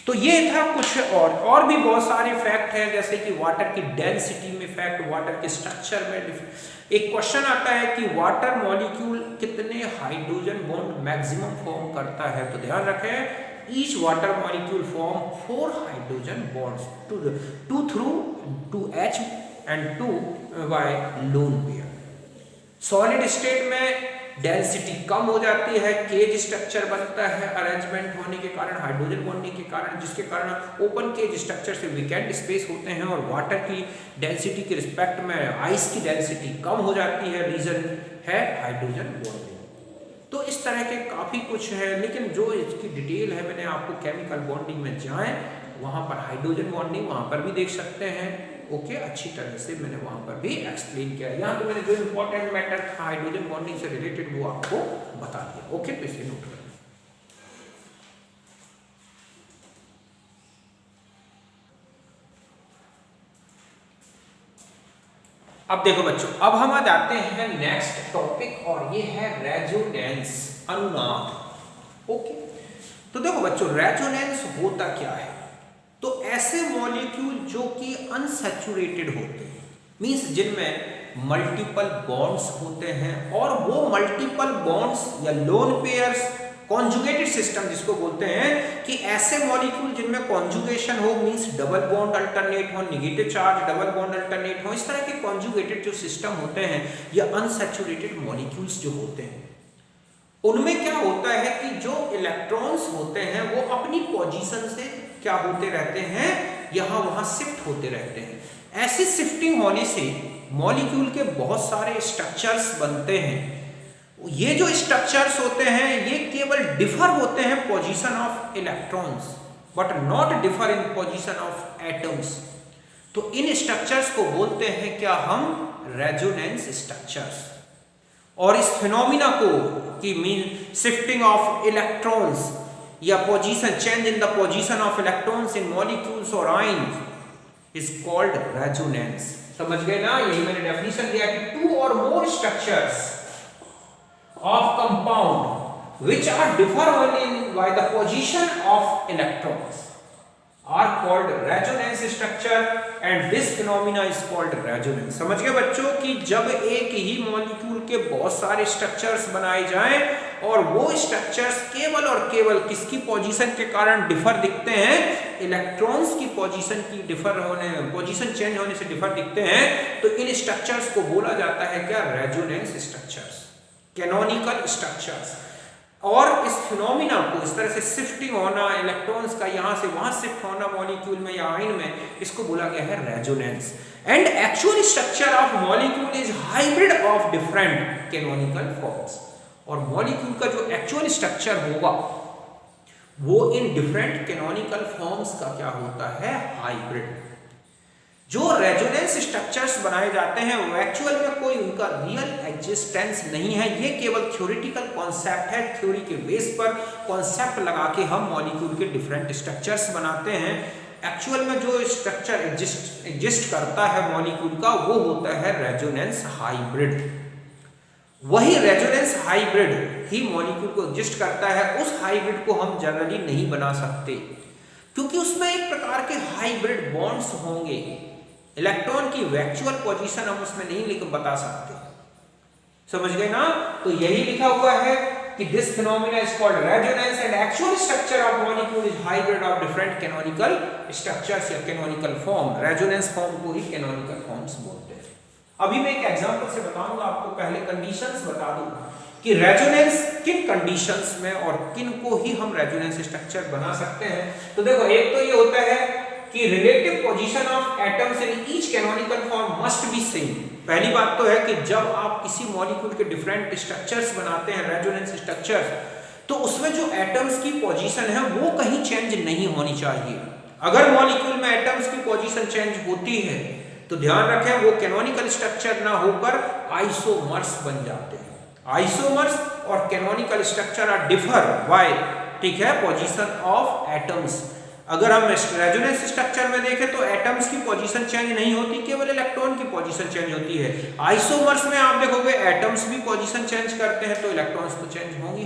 तो ये था कुछ और भी बहुत सारे फैक्ट हैं, जैसे कि वाटर की डेंसिटी में फैक्ट, वाटर के स्ट्रक्चर में। एक क्वेश्चन आता है कि वाटर मॉलिक्यूल कितने हाइड्रोजन बॉन्ड मैक्सिमम फॉर्म करता है? तो ध्यान रखें each water molecule form 4 hydrogen bonds, 2 through 2H and 2 by lone pair। Solid state में डेंसिटी कम हो जाती है, केज स्ट्रक्चर बनता है अरेंजमेंट होने के कारण, हाइड्रोजन बॉन्डिंग के कारण, जिसके कारण ओपन केज स्ट्रक्चर से वेकेंट स्पेस होते हैं और वाटर की डेंसिटी के रिस्पेक्ट में आइस की डेंसिटी कम हो जाती है। रीजन है हाइड्रोजन बॉन्डिंग। तो इस तरह के काफ़ी कुछ है, लेकिन जो इसकी डिटेल है मैंने आपको केमिकल बॉन्डिंग में जाएं वहाँ पर हाइड्रोजन बॉन्डिंग वहाँ पर भी देख सकते हैं। ओके, अच्छी तरह से मैंने वहाँ पर भी एक्सप्लेन किया। यहाँ तो मैंने जो इम्पोर्टेंट मैटर था हाइड्रोजन बॉन्डिंग से रिलेटेड वो आपको बता दिया। ओके, तो इसे नोट करें। अब देखो बच्चों, अब हम आ जाते हैं नेक्स्ट टॉपिक और ये है रेजोनेंस, अनुनाद। ओके, तो देखो बच्चों रेजोनेंस होता क्या है। तो ऐसे मॉलिक्यूल जो कि अनसैचुरेटेड होते हैं, मींस जिनमें मल्टीपल बॉन्ड्स होते हैं, और वो मल्टीपल बॉन्ड्स या लोन पेयर्स, कॉन्जुगेटेड सिस्टम जिसको बोलते हैं, कि ऐसे मॉलिक्यूल जिनमें कॉन्जुगेशन हो, मींस डबल बॉन्ड अल्टरनेट हो, negative charge double bond alternate हो, इस तरह के कॉन्जुगेटेड जो सिस्टम होते हैं या अनसैचुरेटेड मॉलिक्यूल्स जो होते हैं, उनमें क्या होता है कि जो इलेक्ट्रॉन्स होते हैं वो अपनी पोजीशन से क्या होते रहते हैं, यहां वहां शिफ्ट होते रहते हैं। ऐसी शिफ्टिंग होने से मॉलिक्यूल के बहुत सारे स्ट्रक्चर्स बनते हैं। ये जो स्ट्रक्चर्स होते हैं ये केवल डिफर होते हैं position of electrons, but not differ in position of atoms. तो इन स्ट्रक्चर्स को बोलते हैं क्या हम, रेजोनेंस स्ट्रक्चर्स। और इस फिनोमिना को कि मीन शिफ्टिंग ऑफ इलेक्ट्रॉन्स या position, change in the position of electrons in molecules और आयंस इज कॉल्ड रेजोनेंस। समझ गए ना, यही मैंने डेफिनेशन दिया कि टू और मोर structures of compound which are differ only by the position of electrons are called resonance structure and this phenomena is called resonance। समझ गए बच्चों कि जब एक ही मॉलिक्यूल के बहुत सारे स्ट्रक्चर्स बनाए जाएं और वो स्ट्रक्चर्स केवल और केवल किसकी पोजीशन के कारण डिफर दिखते हैं, इलेक्ट्रॉन्स की पोजीशन की डिफर होने, पोजीशन चेंज होने से डिफर दिखते हैं, तो इन स्ट्रक्चर्स को बोला जाता है क्या, रेजोनेंस स्ट्रक्चर्स, कैनोनिकल स्ट्रक्चर्स। और इस फिनोमिना को, इस तरह से शिफ्टिंग होना इलेक्ट्रॉन्स का यहां से वहां शिफ्ट होना मॉलिक्यूल में या आयन में, इसको बोला गया है resonance. And actual structure of molecule is hybrid of different canonical forms. और मॉलिक्यूल का जो एक्चुअल स्ट्रक्चर होगा वो इन डिफरेंट कैनोनिकल फॉर्म्स का क्या होता है, हाइब्रिड। जो रेजोनेंस स्ट्रक्चर्स बनाए जाते हैं वो एक्चुअल में कोई उनका रियल एग्जिस्टेंस नहीं है, ये केवल थ्योरेटिकल कॉन्सेप्ट है। थ्योरी के बेस पर कॉन्सेप्ट लगा के हम मॉलिक्यूल के डिफरेंट स्ट्रक्चर्स बनाते हैं। एक्चुअल में जो स्ट्रक्चर एग्जिस्ट करता है मॉलिक्यूल का वो होता है रेजोनेंस हाइब्रिड। वही रेजोनेंस हाइब्रिड ही मॉलिक्यूल को एग्जिस्ट करता है। उस हाइब्रिड को हम जनरली नहीं बना सकते क्योंकि उसमें एक प्रकार के हाइब्रिड बॉन्ड्स होंगे। इलेक्ट्रॉन की एक्चुअल पोजीशन हम उसमें नहीं बता सकते। समझ गए ना, तो यही लिखा हुआ है कि this phenomena is called resonance and actual structure of molecule is hybrid of different canonical structures या कैनोनिकल फॉर्म। रेजोनेंस फॉर्म को ही कैनोनिकल फॉर्म्स बोलते हैं। अभी मैं एक एग्जांपल से बताऊंगा आपको, पहले कंडीशंस बता दूं कि रेजोनेंस किन कंडीशंस में और किन को ही हम रेजोनेंस स्ट्रक्चर बना सकते हैं। तो देखो, एक तो ये होता है कि relative position of atoms in each canonical form must be same. पहली बात तो है कि जब आप किसी मॉलिक्यूल के डिफरेंट स्ट्रक्चर्स बनाते हैं, रेजोनेंस स्ट्रक्चर्स, तो उसमें जो एटम्स की पोजीशन है वो कहीं चेंज नहीं होनी चाहिए। अगर मॉलिक्यूल में एटम्स की पोजीशन चेंज होती है तो ध्यान रखें वो कैनोनिकल स्ट्रक्चर ना होकर आइसोमर्स बन जाते हैं। आइसोमर्स और canonical structure are differ by, ठीक है, पोजीशन ऑफ एटम्स। अगर हम रेजोनेंस स्ट्रक्चर में देखें तो एटम्स की पोजीशन चेंज नहीं होती, केवल इलेक्ट्रॉन की पोजीशन चेंज होती है। आइसोमर्स में आप देखोगे एटम्स भी पोजीशन चेंज करते हैं तो इलेक्ट्रॉन्स तो चेंज होंगे।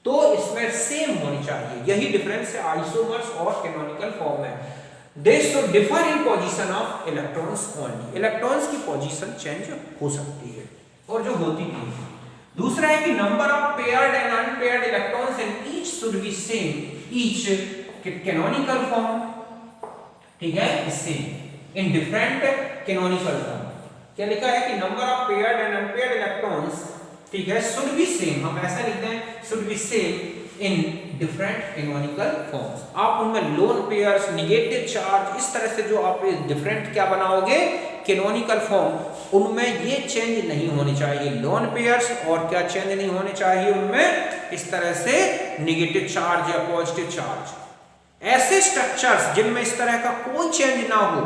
तो इसमें सेम होनी चाहिए, यही डिफरेंस है आइसोमर्स और कैनोनिकल फॉर्म में। They should differ in position of electrons only. Electrons की पोजीशन चेंज हो सकती है और जो होती भी है। दूसरा है कि number of paired and unpaired electrons in each should be same each canonical form, ठीक है, इससे इन डिफरेंट कैनोनिकल फॉर्म। क्या लिखा है कि number of paired and unpaired electrons, ठीक है, शुड बी सेम। हम ऐसा लिखते हैं should be same in different canonical forms. आप उनमें लोन पेयर्स, नेगेटिव चार्ज, इस तरह से जो आप डिफरेंट क्या बनाओगे कैनोनिकल फॉर्म, उनमें ये चेंज नहीं होनी चाहिए। लोन पेयर्स और क्या चेंज नहीं होने चाहिए उनमें, इस तरह से नेगेटिव चार्ज या पॉजिटिव चार्ज। ऐसे स्ट्रक्चर्स जिनमें इस तरह का कोई चेंज ना हो,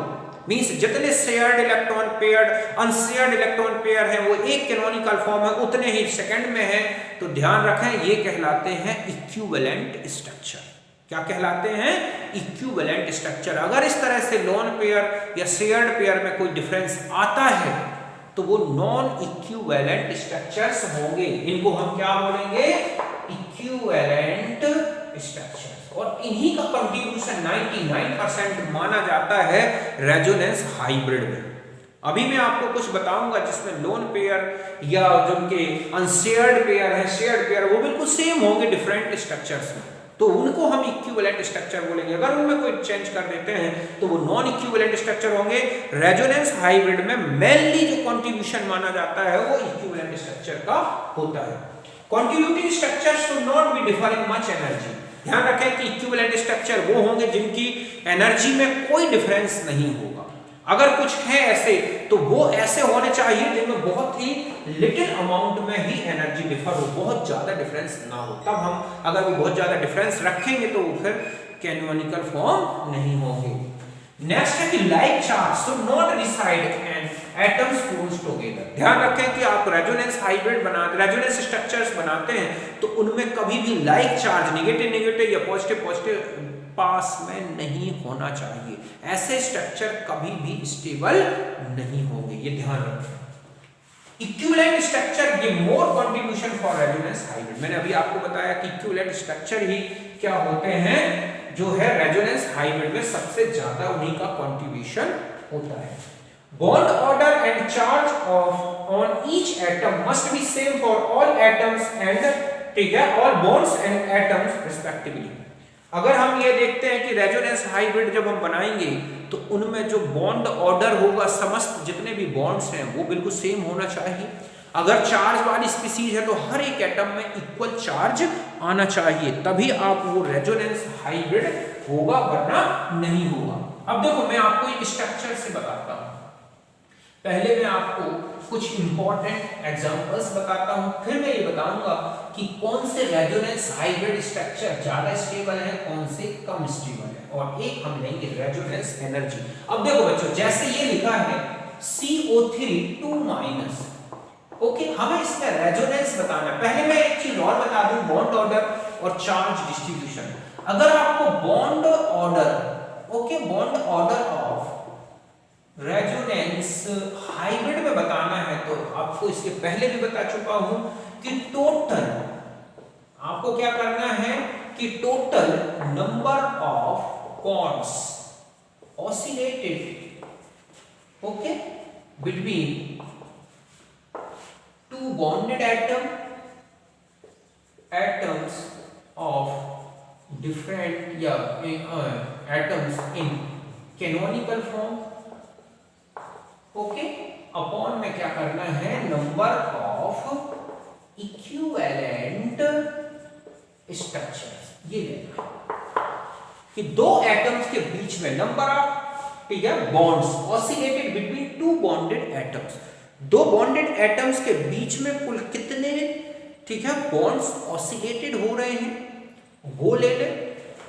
मींस जितने shared electron pair, unshared electron pair है वो एक कैनोनिकल फॉर्म है उतने ही सेकंड में है, तो ध्यान रखें ये कहलाते हैं इक्विवेलेंट स्ट्रक्चर। क्या कहलाते हैं, इक्विवेलेंट स्ट्रक्चर। अगर इस तरह से लोन पेयर या शेयर्ड पेयर में कोई डिफरेंस आता है तो वो नॉन इक्विवेलेंट स्ट्रक्चर्स होंगे। इनको हम क्या बोलेंगे, इक्विवेलेंट स्ट्रक्चर्स, और इन्हीं का कंट्रीब्यूशन 99% माना जाता है रेजोनेंस हाइब्रिड में। अभी मैं आपको कुछ बताऊंगा जिसमें लोन पेयर या जो उनके अनशेयर्ड पेयर है, शेयर्ड पेयर, वो बिल्कुल सेम होंगे डिफरेंट स्ट्रक्चर्स में, तो उनको हम इक्विवेलेंट स्ट्रक्चर बोलेंगे। अगर उनमें कोई चेंज कर देते हैं तो वो नॉन इक्विवेलेंट स्ट्रक्चर होंगे। रेजोनेंस हाइब्रिड में मेनली जो कंट्रीब्यूशन माना जाता है वो इक्विवेलेंट स्ट्रक्चर का होता है। Contributing structures should not be differing much energy. ध्यान रखें कि इक्विवेलेंट स्ट्रक्चर वो होंगे जिनकी एनर्जी में कोई डिफरेंस नहीं होगा। अगर कुछ है ऐसे तो वो ऐसे होने चाहिए जिनमें बहुत ही लिटिल अमाउंट में ही एनर्जी डिफर हो, बहुत ज्यादा डिफरेंस ना हो। तब हम अगर वो बहुत ज्यादा डिफरेंस रखेंगे तो वो फिर कैनोनिकल फॉर्म नहीं होंगे। नेक्स्ट है कि like charge should not reside in atoms close together. ध्यान रखें कि आप रेजोनेंस हाइब्रिड बनाते, रेजोनेंस स्ट्रक्चर्स बनाते हैं तो उनमें कभी भी लाइक चार्ज नेगेटिव नेगेटिव या पॉजिटिव पॉजिटिव पास में नहीं होना चाहिए। ऐसे स्ट्रक्चर कभी भी स्टेबल नहीं होंगे, ये ध्यान रखें। Equivalent structure give more contribution for resonance hybrid. मैंने अभी आपको बताया कि इक्विवेलेंट स्ट्रक्चर ही क्या होते हैं, जो है रेजोनेंस हाइब्रिड में सबसे ज्यादा उन्हीं का कंट्रीब्यूशन होता है। Bond order and charge of on each atom must be same for all atoms and, ठीक है, all bonds and atoms respectively. अगर हम ये देखते हैं कि रेजोनेंस हाइब्रिड जब हम बनाएंगे तो उनमें जो बॉन्ड ऑर्डर होगा, समस्त जितने भी बॉन्ड्स हैं वो बिल्कुल सेम होना चाहिए। अगर चार्ज वाली स्पीसीज है तो हर एक एटम में इक्वल चार्ज आना चाहिए, तभी आप वो रेजोनेंस हाइब्रिड होगा, वरना नहीं होगा। अब देखो मैं आपको एक स्ट्रक्चर से बताता हूं। पहले मैं आपको कुछ इंपॉर्टेंट एग्जांपल्स बताता हूं, फिर मैं ये बताऊंगा कि कौन से रेजोनेंस हाइब्रिड स्ट्रक्चर ज्यादा स्टेबल है, कौन से कम स्टेबल है, और एक हम लेंगे रेजोनेंस एनर्जी। अब देखो बच्चों, जैसे ये लिखा है CO3 2-, ओके, हमें इसका रेजोनेंस बताना है। पहले मैं एक चीज और बता दूं, बॉन्ड ऑर्डर और चार्ज डिस्ट्रीब्यूशन। अगर आपको bond order, okay, bond order of resonance hybrid में बताना है तो आपको इसके पहले भी बता चुका हूं कि टोटल आपको क्या करना है कि total number of bonds oscillated, okay, between two bonded atoms of different या atoms in canonical form, okay, upon में क्या करना है, नंबर ऑफ इक्विवेलेंट स्ट्रक्चर्स, ये लेना कि दो एटम्स के बीच में नंबर ऑफ, ठीक है, bonds oscillated between two bonded atoms. दो बॉन्डेड एटम्स के बीच में कुल कितने, ठीक है, बॉन्ड्स ऑसिलेटेड हो रहे हैं वो ले ले,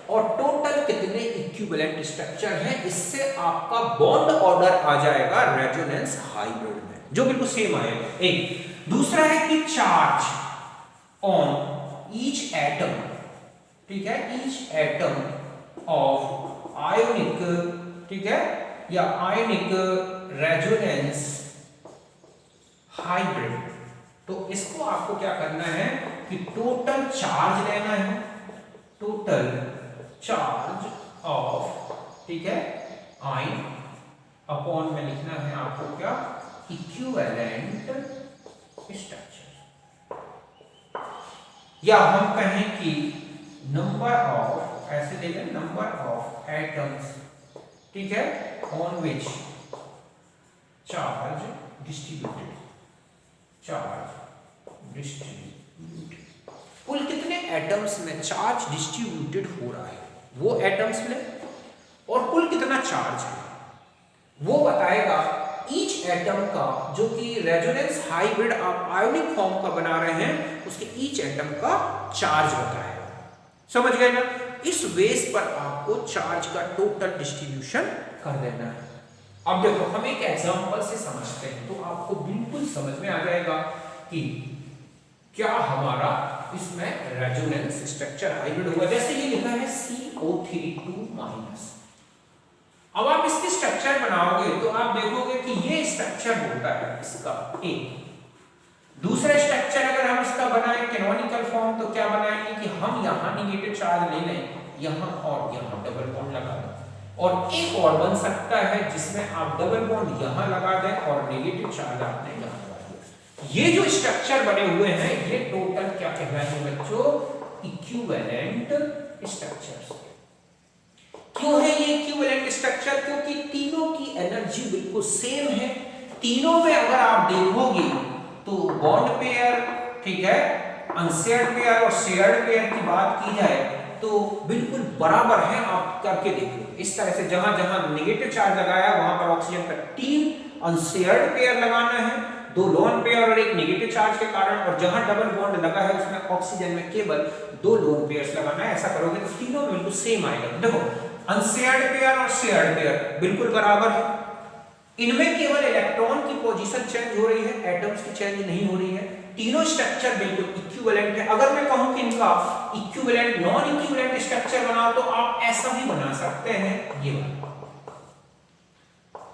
और टोटल कितने इक्विवेलेंट स्ट्रक्चर हैं, इससे आपका बॉन्ड ऑर्डर आ जाएगा रेजोनेंस हाइब्रिड में, जो बिल्कुल सेम आएगा। एक दूसरा है कि चार्ज ऑन ईच एटम, ठीक है, ईच एटम ऑफ आयोनिक, ठीक है, या आयोनिक रेजोनेंस हाइब्रिड। तो इसको आपको क्या करना है कि टोटल चार्ज लेना है, टोटल चार्ज ऑफ, ठीक है, आयन, अपॉन में लिखना है आपको क्या, इक्विवेलेंट स्ट्रक्चर, या हम कहें कि नंबर ऑफ, ऐसे ले लें, नंबर ऑफ एटम्स, ठीक है, on which charge distributed, charge distributed, कुल कितने एटम्स में चार्ज डिस्ट्रीब्यूटेड हो रहा है वो एटम्स में, और कुल कितना चार्ज है वो बताएगा ईच एटम का, जो कि रेजोनेंस हाइब्रिड आप आयोनिक फॉर्म का बना रहे हैं उसके ईच एटम का चार्ज बताएगा। समझ गए ना? इस बेस पर आपको चार्ज का टोटल डिस्ट्रीब्यूशन कर देना है। अब देखो हम एक एग्जांपल से समझते हैं तो आपको बिल्कुल समझ में आ जाएगा कि क्या हमारा इसमें रेजोनेंस स्ट्रक्चर हाइब्रिड होगा। जैसे ये लिखा है CO3 2-। अब आप इसकी स्ट्रक्चर बनाओगे तो आप देखोगे कि ये स्ट्रक्चर होता है इसका एक। दूसरा स्ट्रक्चर अगर हम इसका का बनाए कैनोनिकल फॉर्म तो क्या बनाएंगे कि हम यहाँ नेगेटिव चार्ज ले लें यहाँ और यहाँ डबल बॉन्ड लगा दें, और एक और बन सकता है जिसमें आप डबल बॉन्ड यहाँ लगा दें और नेगेटिव चार्ज आपने यहाँ लगा दिया। ये जो स्ट्रक्चर बने हुए हैं ये टोटल क्या कहलाएंगे बच्चों, इक्विवेलेंट स्ट्रक्चर्स। क्यों है ये इक्विवेलेंट स्ट्रक्चर, क्योंकि तीनों की एनर्जी बिल्कुल सेम है। तीनों में अगर आप देखोगे तो बॉन्ड पेयर, ठीक है, अनशेयर्ड पेयर और शेयर्ड पेयर की बात की जाए तो बिल्कुल बराबर है। आप करके देखो इस तरह से, जहां जहां नेगेटिव चार्ज लगाया वहां पर ऑक्सीजन का 3 अनशेयर्ड पेयर लगाना है, 2 लोन पेयर और एक नेगेटिव चार्ज के कारण, और जहां डबल बॉन्ड लगा है उसमें ऑक्सीजन में केवल 2 लोन पेयर्स लगाना है। ऐसा करोगे तो तीनों बिल्कुल सेम आएगा। देखो अनशेयर्ड पेयर और शेयर्ड पेयर बिल्कुल बराबर है, इनमें केवल इलेक्ट्रॉन की पोजीशन चेंज हो रही है, एटम्स की चेंज नहीं हो रही है। तीनों स्ट्रक्चर बिल्कुल इक्विवेलेंट है। अगर मैं कहूं कि इनका इक्विवेलेंट नॉन इक्विवेलेंट स्ट्रक्चर बनाओ तो आप ऐसा भी बना सकते हैं, ये वाला।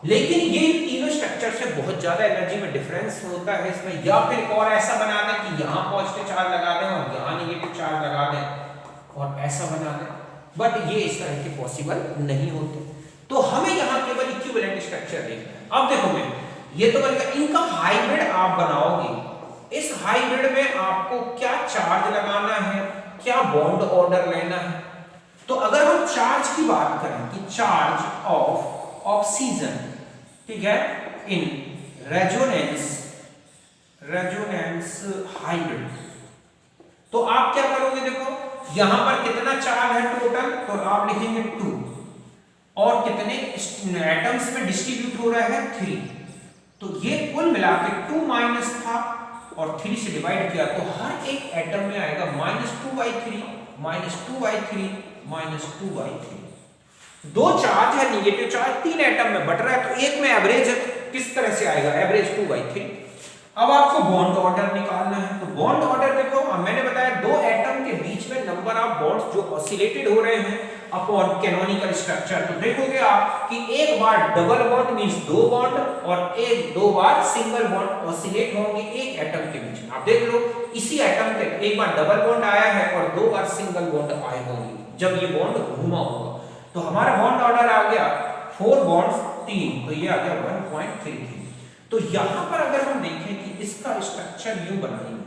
लेकिन ये तीनों स्ट्रक्चर से बहुत ज्यादा एनर्जी में डिफरेंस होता है इसमें, या फिर और ऐसा बना दें कि यहां पॉजिटिव चार्ज लगा दें और यहां नेगेटिव चार्ज लगा दें और ऐसा बना दें, बट ये इस तरह के पॉसिबल नहीं होते। तो हमें यहां केवल इक्विवेलेंट स्ट्रक्चर देखना है। अब देखो मैं ये तो बन गया, इनका हाइब्रिड आप बनाओगे, इस हाइब्रिड में आपको क्या चार्ज लगाना है, क्या बॉन्ड ऑर्डर लेना है। तो अगर हम चार्ज की बात करें कि चार्ज ऑफ ऑक्सीजन, ठीक है, इन रेजोनेंस हाइब्रिड, तो आप क्या करोगे, देखो यहां पर कितना चार्ज है टोटल, तो आप लिखेंगे 2, और कितने एटम्स में डिस्ट्रीब्यूट हो रहा है 3, तो ये कुल मिला के 2 माइनस था और 3 से डिवाइड किया तो हर एक एटम में आएगा -2/3 -2/3 -2/3। 2 चार्ज है नेगेटिव चार्ज, 3 एटम में बट रहा है, तो एक में एवरेज किस तरह से आएगा, एवरेज 2/3। अब आपको बॉन्ड ऑर्डर निकालना है, तो बॉन्ड ऑर्डर देखो मैंने बताया 2 एटम के बीच में नंबर ऑफ बॉन्ड्स जो ऑसिलेटेड हो रहे हैं अपॉन कैनोनिकल स्ट्रक्चर, तो देखोगे आप कि एक बार डबल बॉन्ड मींस 2 बॉन्ड और 2 बार सिंगल बॉन्ड ऑसिलेट होंगे एक एटम के बीच में। आप देख लो इसी एटम के एक बार डबल बॉन्ड आया है और 2 बार सिंगल बॉन्ड आए होंगे जब ये बॉन्ड घूमा होगा, तो हमारा बॉन्ड ऑर्डर आ गया 4 बॉन्ड्स 3, तो ये आ गया 1.33। तो यहां पर अगर हम देखें कि इसका स्ट्रक्चर यूं बनाएंगे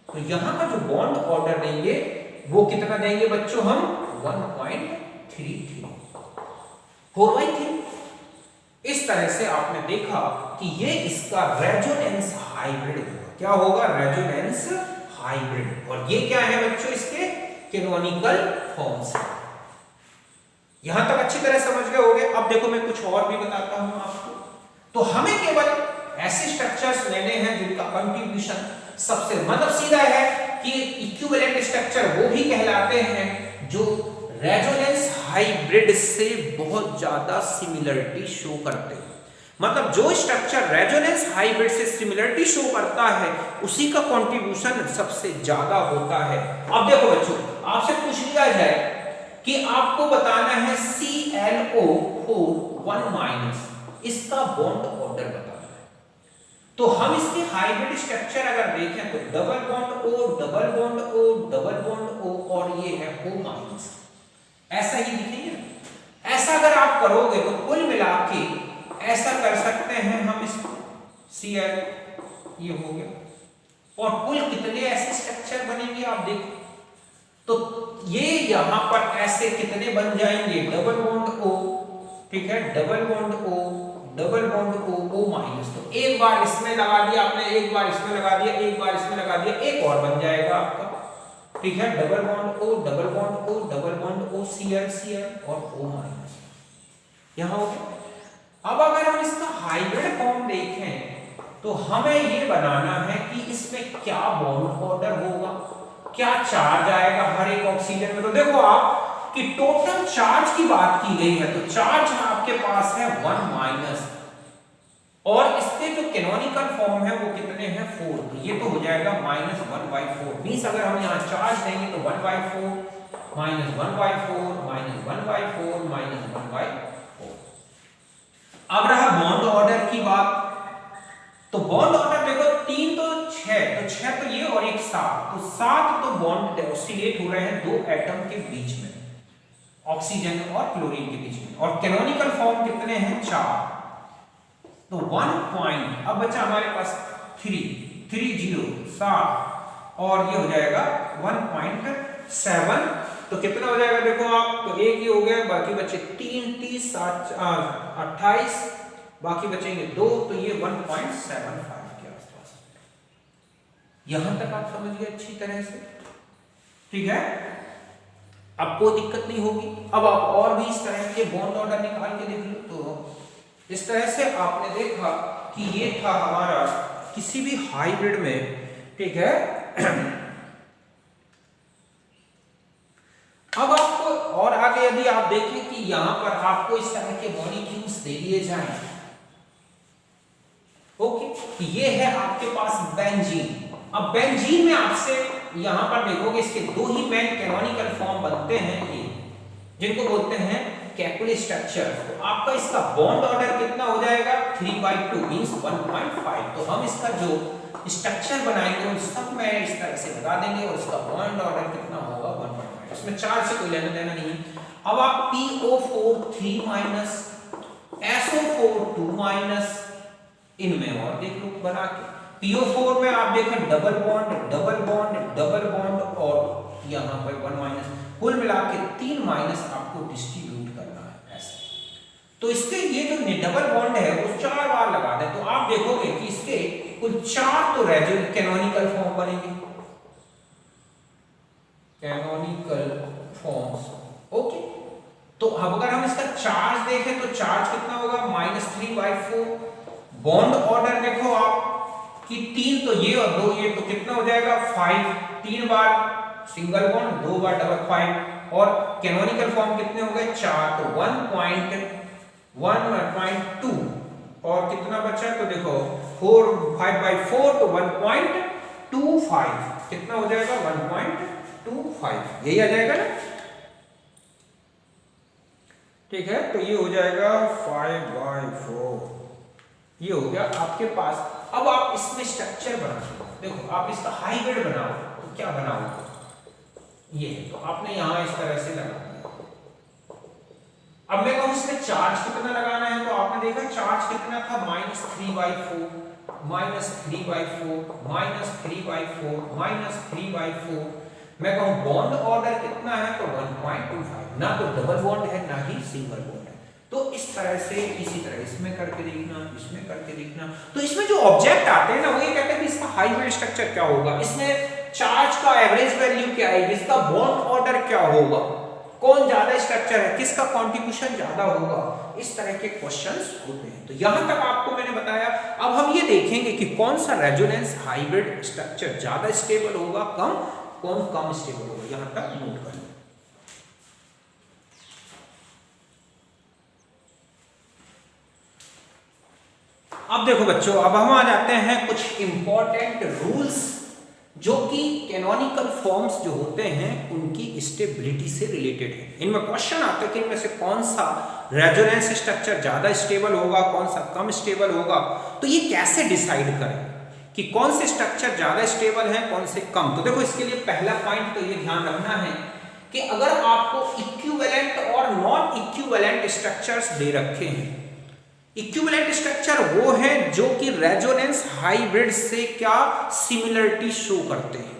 तो यहां का जो बॉन्ड ऑर्डर देंगे वो कितना देंगे बच्चों, हम 1.33 4/3। इस तरह से आपने देखा कि ये इसका रेजोनेंस हाइब्रिड होगा। क्या होगा, रेजोनेंस हाइब्रिड। और ये क्या है बच्चों, इसके कैनोनिकल फॉर्म्स। यहां तक अच्छी तरह समझ गए होंगे। अब देखो मैं कुछ और भी बताता हूं आपको। तो हमें केवल ऐसे स्ट्रक्चर्स लेने हैं जिनका कंट्रीब्यूशन सबसे मतलब सीधा है कि इक्विवेलेंट स्ट्रक्चर वो भी कहलाते हैं जो रेजोनेंस हाइब्रिड से बहुत ज्यादा सिमिलरिटी शो करते हैं। मतलब जो स्ट्रक्चर रेजोनेंस हाइब्रिड से सिमिलरिटी शो करता है उसी का कंट्रीब्यूशन सबसे ज्यादा होता है। अब देखो बच्चों, आपसे पूछ लिया जाए कि आपको बताना है ClO4 1- इसका बॉन्ड ऑर्डर बताना है, तो हम इसके हाइब्रिड स्ट्रक्चर अगर देखें तो double bond O double bond O double bond O और ये है O-, ऐसा ही दिखेंगे। ऐसा अगर आप करोगे तो कुल मिला के ऐसा कर सकते हैं हम इस Cl, ये हो गया, और कुल कितने ऐसे स्ट्रक्चर बनेंगे आप देखो। तो ये यहां पर ऐसे कितने बन जाएंगे, डबल बॉन्ड O, ठीक है, double bond O double bond O-। तो एक बार इसमें लगा दिया आपने, एक बार इसमें लगा दिया, एक बार इसमें लगा दिया, एक और बन जाएगा आपका, ठीक है, double bond O double bond O double bond O Cl और O-। यहां हो गया। अब अगर हम इसका हाइब्रिड फॉर्म देखें तो हमें ये बनाना है कि इसमें क्या बॉन्ड ऑर्डर होगा, क्या चार्ज आएगा हर एक ऑक्सीजन में। तो देखो आप कि टोटल चार्ज की बात की गई है तो चार्ज आपके पास है 1- और इसके जो कैनोनिकल फॉर्म है वो कितने हैं 4, तो ये तो हो जाएगा -1/4। मींस अगर हम यहां चार्ज देंगे तो 1/4 -1/4 -1/4 -1/4। अब रहा बॉन्ड ऑर्डर की बात, तो बॉन्ड ऑर्डर देखो 3 तो 6, तो 6 तो ये और एक 7, तो बॉन्ड ऑसिलेट हो रहे हैं दो एटम के बीच में, ऑक्सीजन और क्लोरीन के बीच में, और कैनोनिकल फॉर्म कितने हैं 4। तो 1 पॉइंट, अब बचा हमारे पास 3.7 और ये हो जाएगा 1.7। तो कितना हो जाएगा देखो आप, तो एक ही हो गया, बाकी बचे 3 30 7 28, बाकी बचेंगे 2, तो ये 1.75 के आसपास। यहां तक आप समझ गए अच्छी तरह से, ठीक है, अब कोई दिक्कत नहीं होगी। अब आप और भी इस तरह के बॉन्ड ऑर्डर निकाल के देख लो। तो इस तरह से आपने देखा कि ये था हमारा किसी भी हाइब्रिड में, ठीक है। अब आपको और आगे यदि आप देखें कि यहां पर आपको इस तरह के मॉलिक्यूल्स दे दिए जाएं, ओके, ये है आपके पास बेंजीन। अब बेंजीन में आपसे यहां पर देखोगे इसके दो ही मेन कैनोनिकल फॉर्म बनते हैं, ये जिनको बोलते हैं कैकुली स्ट्रक्चर। तो आपका इसका बॉन्ड ऑर्डर कितना हो जाएगा 3/2 मींस 1.5। तो हम इसका जो स्ट्रक्चर बनाएंगे उन सब में इस तरह से लगा देंगे और इसका बॉन्ड ऑर्डर कितना होगा 1.5। इसमें चार्ज से कोई लेना देना नहीं है। अब आप PO4 3- SO4 2- इनमें और देख लो बना के। PO4 में आप देखें double bond double bond double bond और यहाँ पर 1-, कुल मिला के 3- आपको डिस्ट्रीब्यूट करना है ऐसे। तो इसके ये जो डबल बॉन्ड है वो 4 बार लगा दें, तो आप देखोगे कि इसके कुल 4 तो रेजोनेंस कैनोनिकल फॉर्म बनेंगे, कैनोनिकल फॉर्म्स, ओके। तो अब अगर हम इसका चार्ज देखें तो चार्ज कितना होगा -3/4। बॉन्ड ऑर्डर देखो आप कि 3 तो ये और 2 ये, तो कितना हो जाएगा 5। 3 बार सिंगल बॉन्ड, 2 बार डबल 5, और कैनोनिकल फॉर्म कितने हो गए 4, तो 1.2 और कितना बचा, तो देखो 5/4 तो 1.25, कितना हो जाएगा 1.25, यही आ जाएगा ना, ठीक है। तो ये हो जाएगा 5/4, ये हो गया आपके पास। अब आप इसमें स्ट्रक्चर बनाओ, देखो आप इसका हाइब्रिड बनाओ तो क्या बनाओ, ये तो आपने यहां इस तरह से लगा दिया। अब मैं कहूं इसमें चार्ज कितना लगाना है, तो आपने देखा चार्ज कितना था -3/4 -3/4 मैं कहूं बॉन्ड ऑर्डर कितना है तो 1.25, ना तो डबल बॉन्ड है ना ही सिंगल बॉन्ड है। तो इस तरह से इसी तरह इसमें करके देखना, इसमें करके देखना। तो इसमें जो ऑब्जेक्ट आते हैं ना वो ये कहते हैं कि इसका हाइब्रिड स्ट्रक्चर क्या होगा, इसमें चार्ज का एवरेज वैल्यू क्या है, इसका बॉन्ड ऑर्डर क्या होगा, कौन ज्यादा स्ट्रक्चर है, किसका कंट्रीब्यूशन ज्यादा होगा, इस तरह के क्वेश्चंस होते हैं। तो यहां तक आपको मैंने बताया। अब हम ये देखेंगे कि कौन सा रेजोनेंस हाइब्रिड स्ट्रक्चर ज्यादा स्टेबल होगा, कौन कम स्टेबल होगा, यहां तक नोट कर लो। अब देखो बच्चों, अब हम आ जाते हैं कुछ इंपॉर्टेंट रूल्स जो कि कैनोनिकल फॉर्म्स जो होते हैं उनकी स्टेबिलिटी से रिलेटेड है। इनमें क्वेश्चन आता है कि इनमें से कौन सा रेजोनेंस स्ट्रक्चर ज्यादा स्टेबल होगा, कौन सा कम स्टेबल होगा। तो ये कैसे डिसाइड करें कि कौन से स्ट्रक्चर ज्यादा स्टेबल है, कौन से कम। तो देखो इसके लिए पहला पॉइंट तो ये ध्यान रखना है कि अगर आपको इक्विवेलेंट और नॉन इक्विवेलेंट स्ट्रक्चर्स दे रखे हैं, इक्विवेलेंट स्ट्रक्चर वो है जो कि रेजोनेंस हाइब्रिड से क्या सिमिलरिटी शो करते हैं।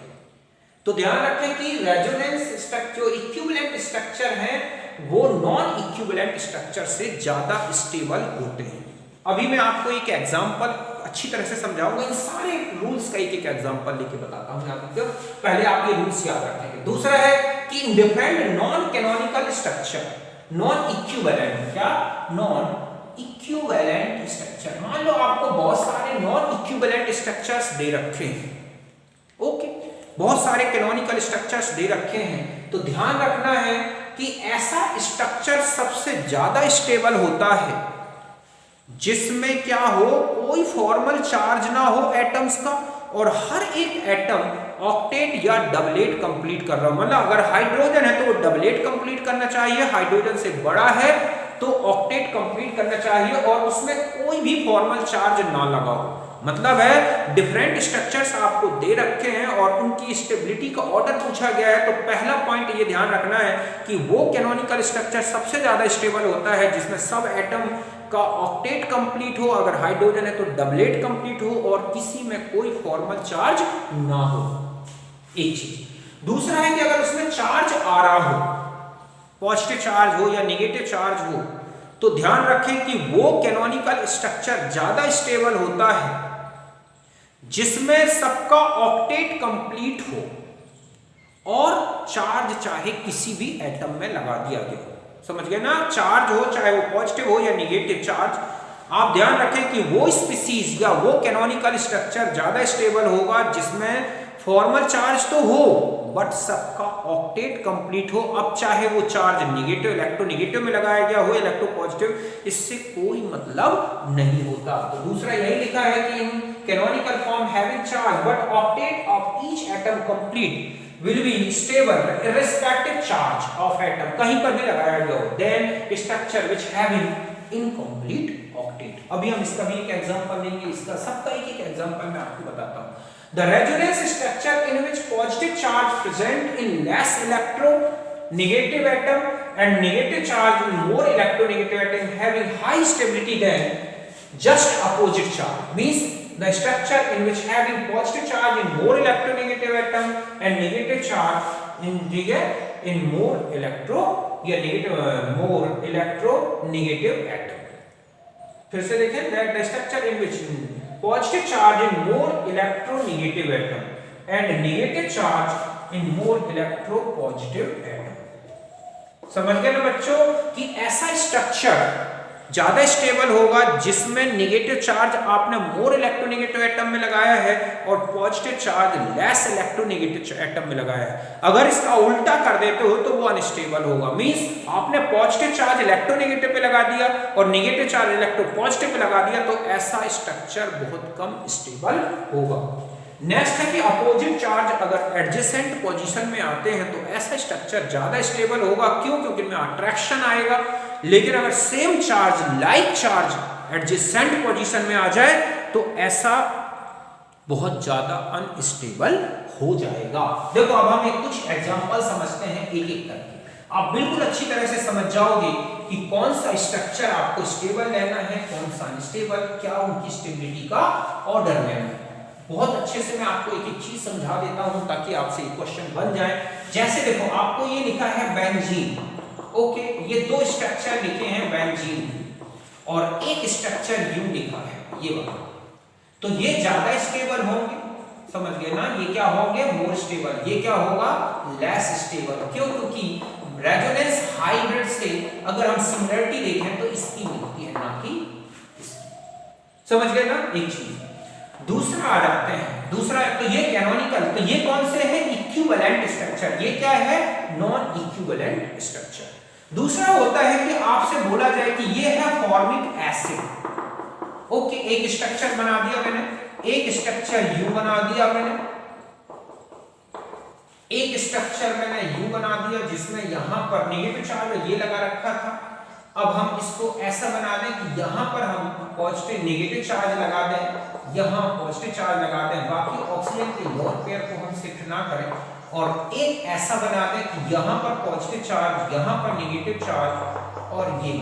तो ध्यान रखें कि रेजोनेंस स्ट्रक्चर, इक्विवेलेंट स्ट्रक्चर है वो नॉन इक्विवेलेंट स्ट्रक्चर से ज्यादा स्टेबल होते हैं। अभी मैं आपको एक एग्जांपल अच्छी तरह से समझाऊंगा, इन सारे रूल्स का एक एग्जांपल लेके बताता हूं आपको। पहले आप ये रूल्स याद रखेंगे। दूसरा है कि independent non canonical structure, non equivalent, क्या नॉन इक्विवेलेंट स्ट्रक्चर। मान लो आपको बहुत सारे नॉन इक्विवेलेंट स्ट्रक्चर्स दे रखे हैं, ओके, बहुत सारे कैनोनिकल स्ट्रक्चर्स दे रखे हैं, तो ध्यान रखना है कि ऐसा स्ट्रक्चर सबसे ज्यादा स्टेबल होता है जिसमें क्या हो, कोई फॉर्मल चार्ज ना हो एटम्स का, और हर एक एटम ऑक्टेट या डबलेट कंप्लीट कर रहा हो। मतलब अगर हाइड्रोजन है तो वो डबलेट कंप्लीट करना चाहिए, हाइड्रोजन से बड़ा है तो ऑक्टेट कंप्लीट करना चाहिए, और उसमें कोई भी फॉर्मल चार्ज ना लगा हो। मतलब है डिफरेंट स्ट्रक्चर्स आपको दे रखे हैं और उनकी स्टेबिलिटी का ऑर्डर पूछा गया है, तो पहला पॉइंट ये ध्यान रखना है कि वो कैनोनिकल स्ट्रक्चर सबसे ज्यादा स्टेबल होता है जिसमें सब एटम का ऑक्टेट कंप्लीट हो, अगर हाइड्रोजन है तो डबलेट कंप्लीट हो और किसी में कोई फॉर्मल चार्ज ना हो। एक चीज। दूसरा है कि अगर उसमें चार्ज आ रहा हो, पॉजिटिव चार्ज हो या नेगेटिव चार्ज हो, तो ध्यान रखें कि वो कैनोनिकल स्ट्रक्चर ज्यादा स्टेबल होता है जिसमें सबका ऑक्टेट कंप्लीट हो और चार्ज चाहे किसी भी एटम में लगा दिया गया हो। समझ गए ना? चार्ज हो चाहे वो पॉजिटिव हो या नेगेटिव चार्ज, आप ध्यान रखें कि वो स्पीसीज या वो कैनोनिकल स्ट्रक्चर ज्यादा स्टेबल होगा जिसमें फॉर्मल चार्ज तो हो बट सबका ऑक्टेट कंप्लीट हो। अब चाहे वो चार्ज नेगेटिव इलेक्ट्रोनेगेटिव में लगाया गया हो, इलेक्ट्रोपॉजिटिव, इससे कोई मतलब नहीं होता। तो दूसरा यही लिखा है कि in canonical form having charge but octet of each atom complete will be stable irrespective charge of atom, कहीं पर भी लगाया गया हो, then structure which having incomplete octet। अभी हम इसका भी एक एग्जांपल लेंगे, इसका सबका एक एग्जांपल मैं आपको बताता हूँ। The resonance structure in which positive charge present in less electronegative atom and negative charge in more electronegative atom having high stability than just opposite charge, means the structure in which having positive charge in more electronegative atom and negative charge in more electronegative atom। फिर से देखें, that the structure in which positive charge in more electronegative atom and negative charge in more electropositive atom। समझ गए ना बच्चों कि ऐसा structure ज्यादा स्टेबल होगा जिसमें नेगेटिव चार्ज आपने मोर इलेक्ट्रोनेगेटिव एटम में लगाया है और positive charge less electronegative atom में लगाया है। अगर इसका उल्टा कर देते हो तो वो अनस्टेबल होगा, मींस आपने पॉजिटिव चार्ज इलेक्ट्रोनेगेटिव पे लगा दिया और नेगेटिव चार्ज इलेक्ट्रोपॉजिटिव पे लगा दिया, तो ऐसा स्ट्रक्चर बहुत कम स्टेबल होगा। नेक्स्ट है कि अपोजिट चार्ज अगर एडजेसेंट पोजीशन में आते हैं तो ऐसा स्ट्रक्चर ज्यादा स्टेबल होगा। क्यों? क्योंकि इनमें अट्रैक्शन आएगा। लेकिन अगर same charge like charge adjacent position में आ जाए तो ऐसा बहुत ज्यादा अनस्टेबल हो जाएगा। देखो अब हम एक कुछ एग्जांपल समझते हैं एक एक करके, आप बिल्कुल अच्छी तरह से समझ जाओगे कि कौन सा स्ट्रक्चर आपको स्टेबल लेना है, कौन सा अनस्टेबल, क्या उनकी स्टेबिलिटी का ऑर्डर लेना है। बहुत अच्छे से मैं आपको एक एक चीज समझा देता हूं ताकि आपसे एक क्वेश्चन बन जाए। जैसे देखो आपको ये लिखा है बेंजीन, ओके, ये दो स्ट्रक्चर लिखे हैं बेंजीन और एक स्ट्रक्चर यूं लिखा है ये वाला, तो ये ज्यादा स्टेबल होंगे। समझ गए ना? ये क्या होंगे? More stable. ये क्या होगा? Less stable. क्यों? क्योंकि रेजोनेंस हाइब्रिड से अगर हम सिमिलरिटी देखें तो इसकी मिलती है ना कि इसकी। समझ गए ना? एक चीज। दूसरा आ जाते हैं, दूसरा तो ये कैनोनिकल, तो ये कौन से है? Equivalent structure. ये क्या है? Non equivalent structure. दूसरा होता है कि आपसे बोला जाए कि ये है फॉर्मिक एसिड। ओके, एक स्ट्रक्चर बना दिया मैंने, एक स्ट्रक्चर यू बना दिया मैंने, एक स्ट्रक्चर मैंने यू बना दिया जिसमें यहां पर नेगेटिव चार्ज ये लगा रखा था। अब हम इसको ऐसा बना दें कि यहां पर हम पॉजिटिव नेगेटिव चार्ज लगा दें, यहां पॉजिटिव चार्ज लगा दें, बाकी ऑक्सीजन के लोन पेयर को हम शिफ्ट ना करें, और एक ऐसा बना दें कि यहां पर पॉजिटिव चार्ज, यहां पर नेगेटिव चार्ज और ये।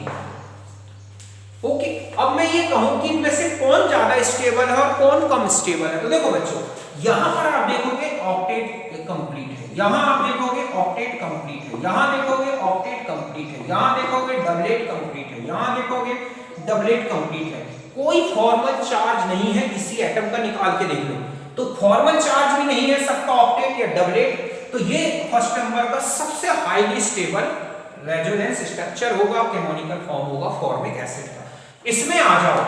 ओके, अब मैं ये कहूं कि इनमें से कौन ज्यादा स्टेबल है और कौन कम स्टेबल है। तो देखो बच्चों, यहां पर आप देखोगे ऑक्टेट कंप्लीट है, यहां आप देखोगे ऑक्टेट कंप्लीट है, यहां देखोगे ऑक्टेट कंप्लीट है, यहां देखोगे डबलेट कंप्लीट है, यहां देखोगे डबलेट कंप्लीट है। कोई फॉर्मल चार्ज नहीं है किसी एटम का, निकाल के देख लो। तो फॉर्मल चार्ज भी नहीं है सबका ऑक्टेट या डबलेट, तो ये फर्स्ट नंबर का सबसे हाईली स्टेबल रेजोनेंस स्ट्रक्चर होगा, कैनोनिकल फॉर्म होगा फॉर्मिक एसिड का। इसमें आ जाओ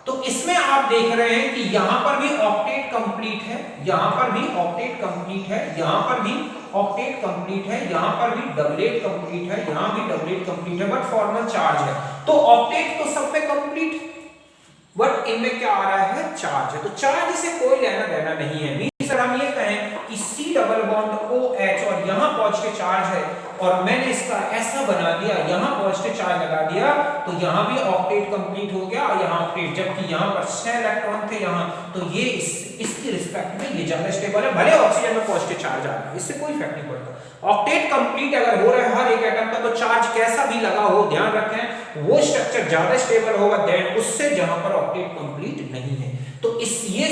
तो इसमें आप देख रहे हैं कि यहां पर भी ऑक्टेट कंप्लीट है, यहां पर भी ऑक्टेट कंप्लीट है, यहां पर भी ऑक्टेट कंप्लीट है, यहां पर भी डबलेट कंप्लीट है, यहां भी डबलेट कंप्लीट है, बट फॉर्मल चार्ज है। तो ऑक्टेट तो सब पे कंप्लीट, बट इनमें क्या आ रहा है? चार्ज है। तो चार्ज से कोई लेना देना नहीं है। अगर हम ये कहें कि C डबल बॉन्ड OH और यहाँ पॉजिटिव चार्ज है और मैंने इसका ऐसा बना दिया, यहाँ पॉजिटिव चार्ज लगा दिया, तो यहाँ भी ऑक्टेट कंप्लीट हो गया और यहाँ ऑक्टेट, जबकि यहाँ पर 6 इलेक्ट्रॉन थे यहाँ, तो ये इसकी रिस्पेक्ट में ये ज्यादा स्टेबल है, भले ऑक्सीजन में पॉजिटिव चार्ज आ रहा है, इससे कोई इफेक्ट नहीं पड़ता। ऑक्टेट कंप्लीट अगर हो रहा है हर एक एटम का, तो चार्ज कैसा भी लगा हो, ध्यान रखें वो स्ट्रक्चर ज्यादा स्टेबल होगा देन उससे जहां पर ऑक्टेट कंप्लीट नहीं है। तो इससे ये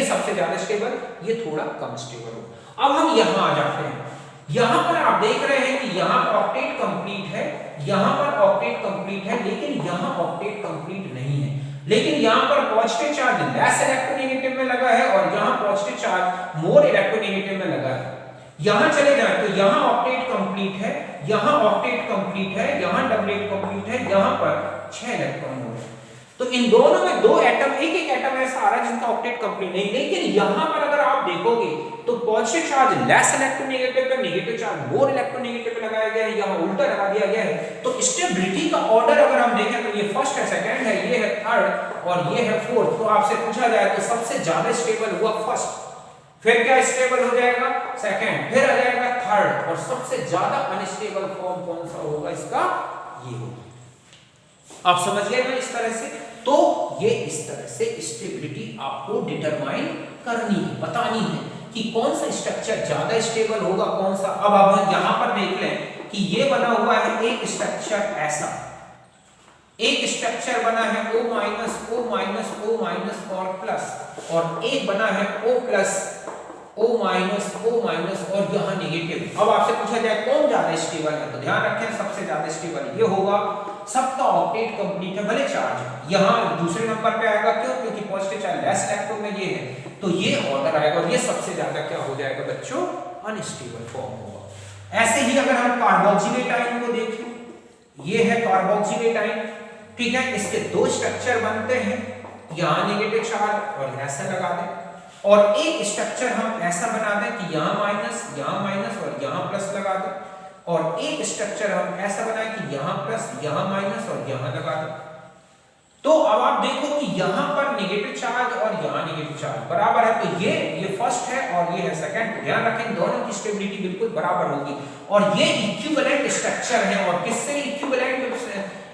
सबसे ज्यादा स्टेबल, ये थोड़ा कम स्टेबल होगा। अब हम यहां आ जाते हैं, यहां पर आप देख रहे हैं कि यहां पर ऑक्टेट कंप्लीट है, यहां पर ऑक्टेट कंप्लीट है, लेकिन यहां ऑक्टेट कंप्लीट नहीं है, लेकिन यहां पर पॉजिटिव चार्ज लेस इलेक्ट्रोनेगेटिव में लगा है और यहां पॉजिटिव चार्ज मोर इलेक्ट्रोनेगेटिव में लगा है। यहां चले जाए तो यहां ऑक्टेट कंप्लीट है, यहां ऑक्टेट कंप्लीट है, यहां डबलेट कंप्लीट है, यहां पर 6 इलेक्ट्रॉन हो रहे हैं। तो इन दोनों में दो एटम, एक एटम ऐसा आ रहा है जिनका ऑक्टेट कंप्लीट नहीं, लेकिन यहां पर अगर आप देखोगे तो पॉजिटिव चार्ज लेस इलेक्ट्रोनेगेटिव पे, नेगेटिव चार्ज मोर इलेक्ट्रोनेगेटिव पे लगाया गया है, यहां उल्टा लगा दिया गया है। तो स्टेबिलिटी का ऑर्डर अगर हम देखें तो ये फर्स्ट है, सेकंड है, ये है थर्ड और ये है फोर्थ। तो आपसे पूछा जाए तो सबसे ज्यादा स्टेबल हुआ फर्स्ट, फिर क्या स्टेबल हो जाएगा सेकंड, फिर आ जाएगा थर्ड, और सबसे ज्यादा अनस्टेबल फॉर्म कौन सा होगा इसका, ये होगा। आप समझ गए ना इस तरह से। तो ये इस तरह से स्टेबिलिटी आपको डिटरमाइन करनी है, बतानी है कि कौन सा स्ट्रक्चर ज्यादा स्टेबल होगा, कौन सा। अब आप यहां पर देख लें कि ये बना हुआ है एक स्ट्रक्चर ऐसा, एक स्ट्रक्चर बना है O minus O minus O minus और प्लस, और एक बना है O plus O minus O minus और यहां नेगेटिव। अब आपसे पूछा जाए कौन ज्यादा स्टेबल है, तो ध्यान रखें सबसे ज्यादा स्टेबल ये होगा, सबका ऑक्टेट कंप्लीट है, भले चार्ज यहां दूसरे नंबर पे आएगा, क्यों, क्योंकि पॉजिटिव चार्ज लेस इलेक्ट्रॉन में ये है, तो ये ऑर्डर आएगा और ये सबसे ज्यादा क्या हो जाएगा बच्चों, अनस्टेबल फॉर्म होगा। ऐसे ही अगर हम कार्बोक्सिलेट आयन को देखें, ये है कार्बोक्सिलेट आयन, ठीक है, इसके दो स्ट्रक्चर बनते हैं, यहां नेगेटिव चार्ज और ऐसा लगा दें, और एक स्ट्रक्चर हम ऐसा बना दें कि यहां माइनस और यहां प्लस लगा दें, और एक स्ट्रक्चर हम ऐसा बनाएं कि यहां प्लस, यहां माइनस और यहां लगा दें। तो अब आप देखो कि यहां पर नेगेटिव चार्ज और यहां नेगेटिव चार्ज बराबर है, तो ये फर्स्ट है और ये है सेकंड। ध्यान रखें दोनों की स्टेबिलिटी बिल्कुल बराबर होगी, और ये इक्विवेलेंट स्ट्रक्चर है, और किससे इक्विवेलेंट,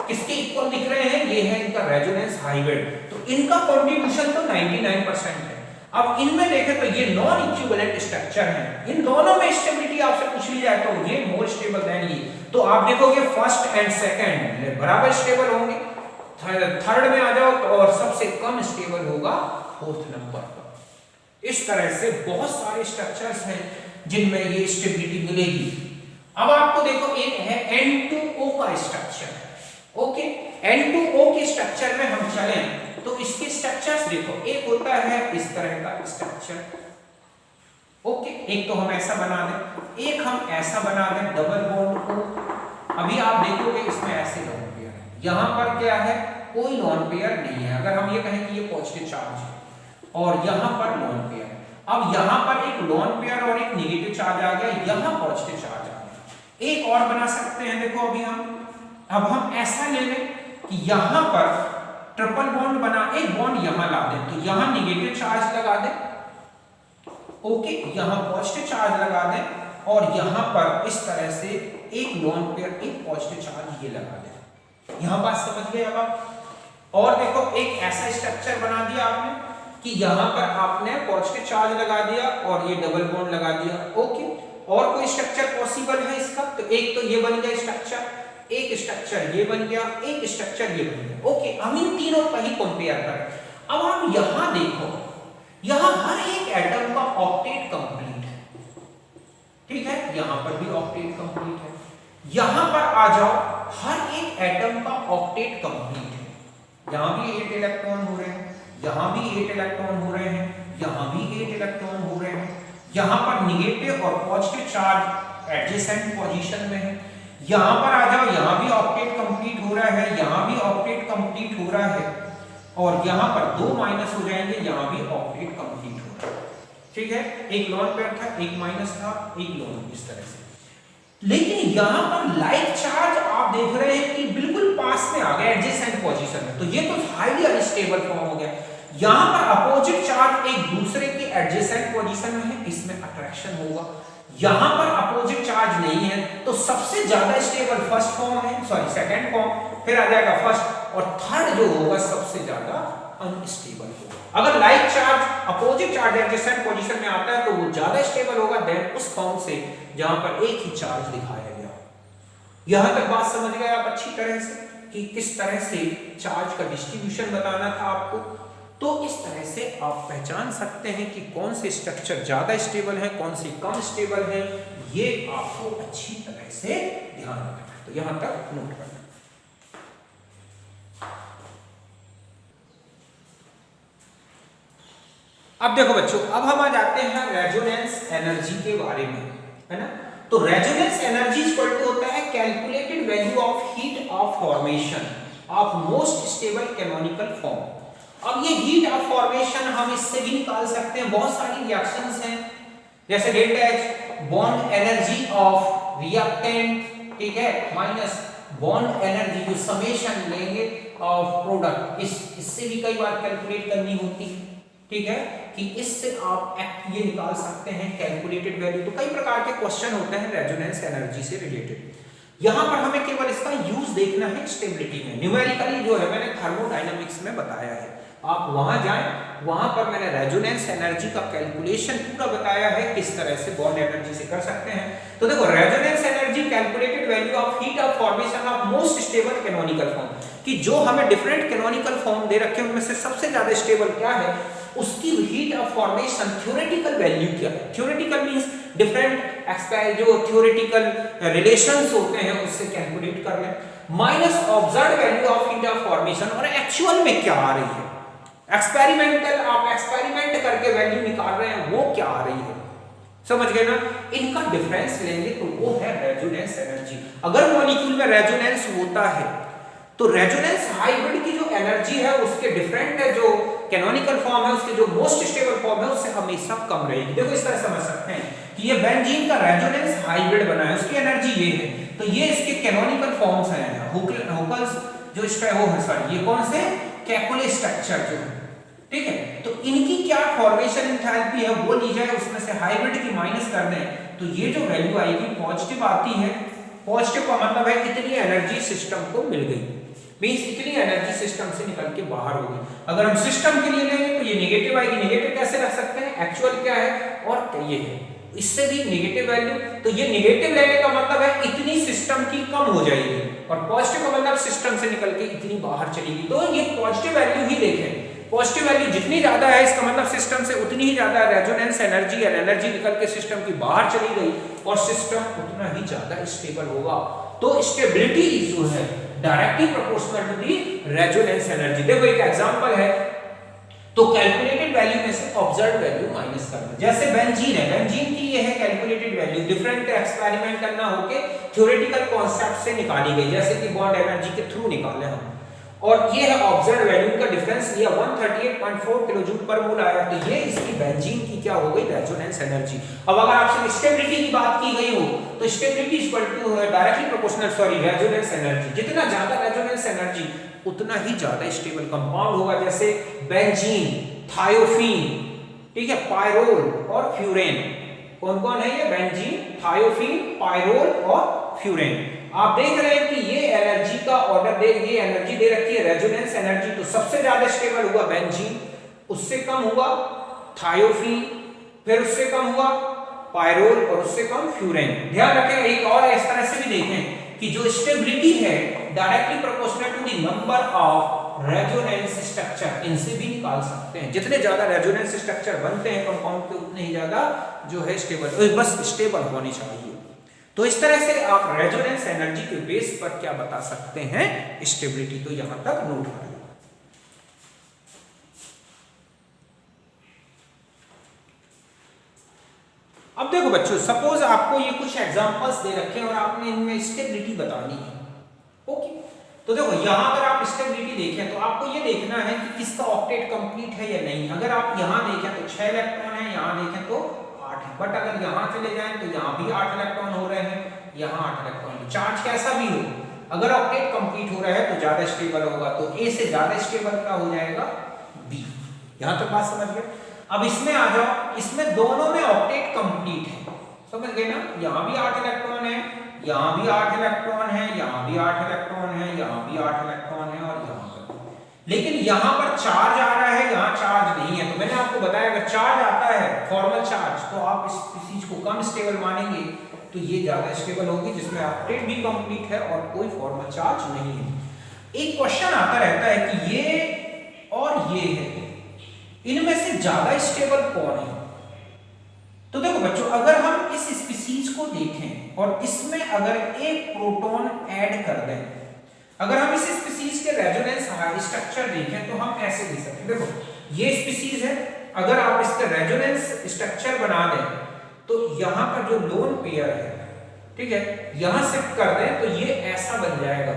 किसके इक्वल दिख रहे हैं, ये है इनका रेजोनेंस हाइब्रिड, तो इनका कंट्रीब्यूशन तो 99% है। अब इनमें देखें तो ये नॉन इक्विवेलेंट स्ट्रक्चर हैं, इन दोनों में स्टेबिलिटी आपसे पूछ ली जाए तो ये मोर स्टेबल देन ये, तो आप देखोगे फर्स्ट एंड सेकंड बराबर स्टेबल होंगे, थर्ड में आ जाओ तो और सबसे कम स्टेबल होगा फोर्थ नंबर पर। इस तरह से बहुत सारे स्ट्रक्चर्स हैं जिनमें ये स्टेबिलिटी मिलेगी। अब आपको देखो एक है N2O का स्ट्रक्चर, ओके, N2O के स्ट्रक्चर में हम चलें तो इसके स्ट्रक्चर्स देखो, एक होता है इस तरह का स्ट्रक्चर, ओके, एक तो हम ऐसा बना दें, एक हम ऐसा बना दें डबल बॉन्ड को। अभी आप देखोगे इसमें ऐसे लोन पेयर है, यहां पर क्या है, कोई लोन पेयर नहीं है। अगर हम ये कहें कि ये पॉजिटिव चार्ज है और यहां पर लोन पेयर है, अब यहां पर एक लोन पेयर और एक नेगेटिव चार्ज आ गया, यहां पॉजिटिव चार्ज आ गया। एक और बना सकते हैं, देखो अभी हम ऐसा ले लें कि यहां पर ट्रिपल बॉन्ड बना, एक बॉन्ड यहां ला दें, तो यहां नेगेटिव चार्ज लगा दें, ओके, यहां पॉजिटिव चार्ज लगा दें, और यहां पर इस तरह से एक लोन पेयर, एक पॉजिटिव चार्ज ये लगा दें। यहां बात समझ गए अब आप। और देखो एक ऐसा स्ट्रक्चर बना दिया आपने कि यहां पर आपने पॉजिटिव चार्ज लगा दिया और ये डबल बॉन्ड लगा दिया, ओके। और कोई स्ट्रक्चर पॉसिबल है इसका, तो एक तो ये बन गया स्ट्रक्चर, एक स्ट्रक्चर ये बन गया, एक स्ट्रक्चर ये बन गया, ओके। हम इन तीनों का ही कंपेयर करें। अब आप यहां देखो, यहां हर एक एटम का ऑक्टेट कंप्लीट है, ठीक है, यहां पर भी ऑक्टेट कंप्लीट है। यहां पर आ जाओ, हर एक एटम का ऑक्टेट कंप्लीट है, यहां भी 8 इलेक्ट्रॉन हो रहे हैं, यहां भी 8 इलेक्ट्रॉन हो रहे हैं, यहां भी 8 इलेक्ट्रॉन हो रहे हैं। यहां पर नेगेटिव और पॉजिटिव चार्ज एडजेसेंट पोजीशन में है। यहां पर आ जाओ, यहां भी ऑक्टेट कंप्लीट हो रहा है, यहां भी ऑक्टेट कंप्लीट हो रहा है, और यहां पर 2 माइनस हो जाएंगे, यहां भी ऑक्टेट कंप्लीट हो रहा है, ठीक है। एक लोन पेयर था, एक माइनस था, एक लोन, इस तरह से। लेकिन यहां पर लाइक चार्ज आप देख रहे हैं कि बिल्कुल पास में आ गया एडजेसेंट पोजीशन में, तो ये तो हाईली अनस्टेबल फॉर्म हो गया। यहां पर अपोजिट चार्ज एक दूसरे के एडजेसेंट पोजीशन में है, इसमें अट्रैक्शन होगा। यहां पर अपोजिट चार्ज नहीं है तो सबसे ज्यादा स्टेबल फर्स्ट फॉर्म है, सॉरी सेकंड फॉर्म, फिर आ जाएगा फर्स्ट, और थर्ड जो होगा सबसे ज्यादा अनस्टेबल होगा। अगर like charge opposite charge adjacent position में आता है तो वो ज्यादा स्टेबल होगा देन उस फॉर्म से जहां पर एक ही चार्ज दिखाया गया। यहां तक बात समझ गए आप अच्छी तरह से कि किस तरह से चार्ज का डिस्ट्रीब्यूशन बताना था आपको। तो इस तरह से आप पहचान सकते हैं कि कौन से स्ट्रक्चर ज्यादा स्टेबल है, कौन से कम स्टेबल है, ये आपको अच्छी तरह से ध्यान रखना है। तो यहां तक नोट करना। अब देखो बच्चों, अब हम आ जाते हैं रेजोनेंस एनर्जी के बारे में, है ना। तो रेजोनेंस एनर्जी इक्वल टू होता है calculated value of heat of formation of most stable canonical form. अब ये हीट ऑफ फॉर्मेशन हम इससे भी निकाल सकते हैं, बहुत सारी रिएक्शंस हैं, जैसे delta H bond energy of reactant, ठीक है, माइनस बॉन्ड एनर्जी जो समेशन लेंगे ऑफ प्रोडक्ट, इससे भी कई बार कैलकुलेट करनी होती है, ठीक है, कि इससे आप ये निकाल सकते हैं कैलकुलेटेड वैल्यू। तो कई प्रकार के क्वेश्चन होते हैं रेजोनेंस एनर्जी से रिलेटेड। यहां पर हमें केवल इसका यूज देखना है स्टेबिलिटी में। न्यूमेरिकली जो है मैंने थर्मोडायनामिक्स में बताया है, आप वहां जाएं, वहां पर मैंने रेजोनेंस एनर्जी का कैलकुलेशन पूरा बताया है किस तरह से बॉन्ड एनर्जी से कर सकते हैं। तो देखो, resonance energy calculated value of heat of formation of most stable canonical form, कि जो हमें डिफरेंट कैनोनिकल फॉर्म दे रखे हैं उनमें से सबसे ज्यादा स्टेबल क्या है, उसकी heat of formation theoretical value क्या है। थ्योरेटिकल मींस डिफरेंट जो थ्योरेटिकल रिलेशंस होते हैं उससे कैलकुलेट कर लें, minus observed value of heat of formation, और एक्चुअल में क्या आ रही है, एक्सपेरिमेंटल आप एक्सपेरिमेंट करके वैल्यू निकाल रहे हैं वो क्या आ रही है, समझ गए ना। इनका डिफरेंस लेंगे तो वो है रेजोनेंस एनर्जी। अगर मॉलिक्यूल में रेजोनेंस होता है तो रेजोनेंस हाइब्रिड की जो एनर्जी है उसके डिफरेंट है, जो कैनोनिकल फॉर्म है उसके जो मोस्ट स्टेबल फॉर्म है उससे हमेशा कम रहेगी। देखो इस तरह समझ सकते हैं कि ये बेंजीन का रेजोनेंस हाइब्रिड बना है, उसकी एनर्जी ये है, तो ये इसके कैनोनिकल फॉर्म्स हैं, हुकल्स जो वो है, सॉरी ये कौन से कैकुले स्ट्रक्चर जो है, ठीक है। तो इनकी क्या फॉर्मेशन एंथैल्पी है वो ली जाए, उसमें से हाइब्रिड की माइनस कर दें तो ये जो वैल्यू आएगी पॉजिटिव आती है। पॉजिटिव का मतलब है इतनी एनर्जी सिस्टम को मिल गई, मींस इतनी एनर्जी सिस्टम से निकल के बाहर हो गई। अगर हम सिस्टम के लिए लेंगे तो ये नेगेटिव आएगी। नेगेटिव कैसे रख सकते हैं, एक्चुअल क्या है और ये है, इससे भी नेगेटिव वैल्यू, तो ये नेगेटिव लेने का मतलब है इतनी सिस्टम की कम हो जाएगी, और पॉजिटिव का मतलब सिस्टम से निकल के इतनी बाहर चलेगी। तो ये पॉजिटिव वैल्यू ही देखें, पॉजिटिव वैल्यू जितनी ज्यादा है इसका मतलब सिस्टम से उतनी ही ज्यादा रेजोनेंस एनर्जी, और एनर्जी निकल के सिस्टम की बाहर चली गई और सिस्टम उतना ही ज्यादा स्टेबल होगा। तो स्टेबिलिटी जो है directly proportional to the resonance energy. देखो एक एग्जांपल है, तो कैलकुलेटेड वैल्यू में से ऑब्जर्व्ड वैल्यू माइनस करना, जैसे बेंजीन है, बेंजीन की ये है कैलकुलेटेड वैल्यू, डिफरेंट एक्सपेरिमेंट करना होके थ्योरेटिकल कांसेप्ट से निकाली गई, जैसे कि बॉन्ड एनर्जी के थ्रू निकाले हम, और ये है ऑब्जर्व्ड वैल्यू का डिफरेंस लिया 138.4 किलोजूल पर मोल आया, तो ये इसकी बेंजीन की क्या हो गई, रेजोनेंस एनर्जी। अब अगर आपसे स्टेबिलिटी की बात की गई हो तो stability equal to directly proportional, sorry resonance energy, जितना ज्यादा रेजोनेंस एनर्जी उतना ही ज्यादा स्टेबल कंपाउंड होगा, जैसे बेंजीन, थायोफीन, ठीक है, पायरोल और फ्यूरेन। कौन कौन है ये, बेंजीन, थायोफीन, पायरोल और फ्यूरेन। आप देख रहे हैं कि ये एनर्जी का ऑर्डर दे, ये एनर्जी दे रखी है रेजोनेंस एनर्जी, तो सबसे ज्यादा स्टेबल हुआ बेंजीन, उससे कम हुआ थायोफीन, फिर उससे कम हुआ पायरोल और उससे कम फ्यूरेन। ध्यान रखें, एक और इस तरह से भी देखें कि जो स्टेबिलिटी है directly proportional to the number of resonance structure, इनसे भी निकाल सकते हैं। जितने ज्यादा रेजोनेंस स्ट्रक्चर बनते हैं कंपाउंड के उतने ही ज्यादा जो है स्टेबल, बस स्टेबल होनी चाहिए। तो इस तरह से आप रेजोनेंस एनर्जी के बेस पर क्या बता सकते हैं, स्टेबिलिटी। तो यहां तक नोट करें। अब देखो बच्चों, सपोज आपको ये कुछ एग्जांपल्स दे रखे हैं और आपने इनमें स्टेबिलिटी बतानी है, ओके। तो देखो यहां अगर आप स्टेबिलिटी देखें तो आपको ये देखना है कि इसका ऑक्टेट कंप्लीट है या नहीं। अगर आप यहां देखें तो 6 इलेक्ट्रॉन है, यहां देखें तो 8 है, बट अगर यहां चले जाएं तो यहां भी 8 इलेक्ट्रॉन हो रहे हैं, यहां 8 इलेक्ट्रॉन। चार्ज कैसा भी हो, अगर ऑक्टेट कंप्लीट हो रहा है तो ज्यादा स्टेबल होगा, तो ए से ज्यादा स्टेबल का हो जाएगा बी। यहां तक बात समझ गए। अब इसमें आ जाओ, इसमें दोनों में ऑक्टेट कंप्लीट है, समझ गए ना। यहाँ भी 8 इलेक्ट्रॉन है, यहाँ भी 8 इलेक्ट्रॉन है, यहाँ भी 8 इलेक्ट्रॉन है, यहाँ भी 8 इलेक्ट्रॉन है और यहाँ पर, लेकिन यहाँ पर चार्ज आ रहा है, यहाँ चार्ज नहीं है। तो मैंने आपको बताया अगर चार्ज आता है फॉर्मल चार्ज तो आप इस चीज को कम स्टेबल मानेंगे, तो ये ज्यादा स्टेबल होगी जिसमें ऑक्टेट भी कंप्लीट है और कोई फॉर्मल चार्ज नहीं है। एक क्वेश्चन आता रहता है कि ये और ये है, इनमें से ज्यादा स्टेबल कौन है। तो देखो बच्चों, अगर हम इस स्पीशीज को देखें और इसमें अगर एक प्रोटॉन ऐड कर दें, अगर हम इस स्पीशीज के रेजोनेंस स्ट्रक्चर देखें तो हम ऐसे देख सकते हैं। देखो ये स्पीशीज है, अगर आप इसका रेजोनेंस स्ट्रक्चर बना दें तो यहां पर जो लोन पेयर है, ठीक है, यहां शिफ्ट कर दें तो ये ऐसा बन जाएगा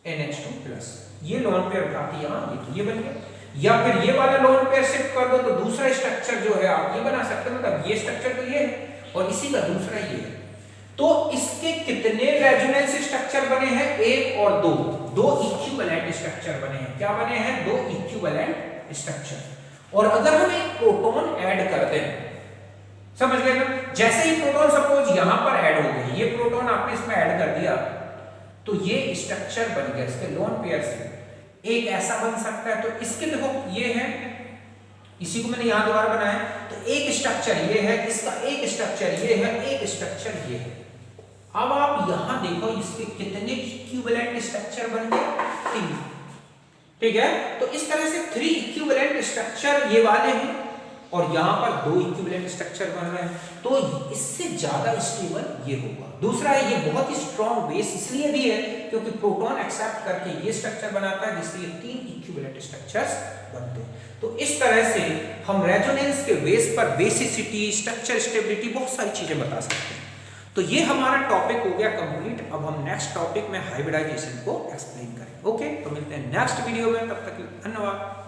NH2+, ये लोन पेयर उठा के यहां ये बन गया। या फिर ये वाला लोन पेयर शिफ्ट कर दो तो दूसरा स्ट्रक्चर जो है आप ये बना सकते हो, मतलब ये स्ट्रक्चर तो ये है और इसी का दूसरा ये है। तो इसके कितने रेजोनेंस स्ट्रक्चर बने हैं, 1 और 2, 2 इक्विवेलेंट स्ट्रक्चर बने हैं। क्या बने हैं, 2 इक्विवेलेंट स्ट्रक्चर। और अगर हम एक प्रोटॉन ऐड करते हैं, समझ गए ना, जैसे ही प्रोटॉन सपोज यहां पर ऐड हो गई, ये प्रोटॉन आपने इसमें ऐड कर दिया तो ये स्ट्रक्चर बन गया इसके लोन पेयर से, एक ऐसा बन सकता है। तो इसके देखो ये है, इसी को मैंने यहां दोबारा बनाया, तो एक स्ट्रक्चर ये है, इसका एक स्ट्रक्चर ये है, एक स्ट्रक्चर ये है। अब आप यहां देखो इसके कितने इक्विवेलेंट स्ट्रक्चर बन गए, 3, ठीक है। तो इस तरह से 3 इक्विवेलेंट स्ट्रक्चर ये वाले हैं और यहां पर 2 इक्विवेलेंट स्ट्रक्चर बन रहे हैं, तो इससे ज्यादा स्टेबल ये होगा। दूसरा है ये बहुत ही स्ट्रॉन्ग बेस इसलिए भी है क्योंकि प्रोटॉन एक्सेप्ट करके ये स्ट्रक्चर बनाता है, जिससे ये 3 इक्विवेलेंट स्ट्रक्चर्स बनते हैं। तो इस तरह से हम रेजोनेंस के बेस पर बेसिसिटी, स्ट्रक्चर स्टेबिलिटी, बहुत सारी चीजें बता सकते हैं। तो ये हमारा टॉपिक हो गया कंप्लीट। अब हम नेक्स्ट टॉपिक में हाइब्रिडाइजेशन को एक्सप्लेन करेंगे। ओके, तो मिलते हैं नेक्स्ट वीडियो में, तब तक धन्यवाद।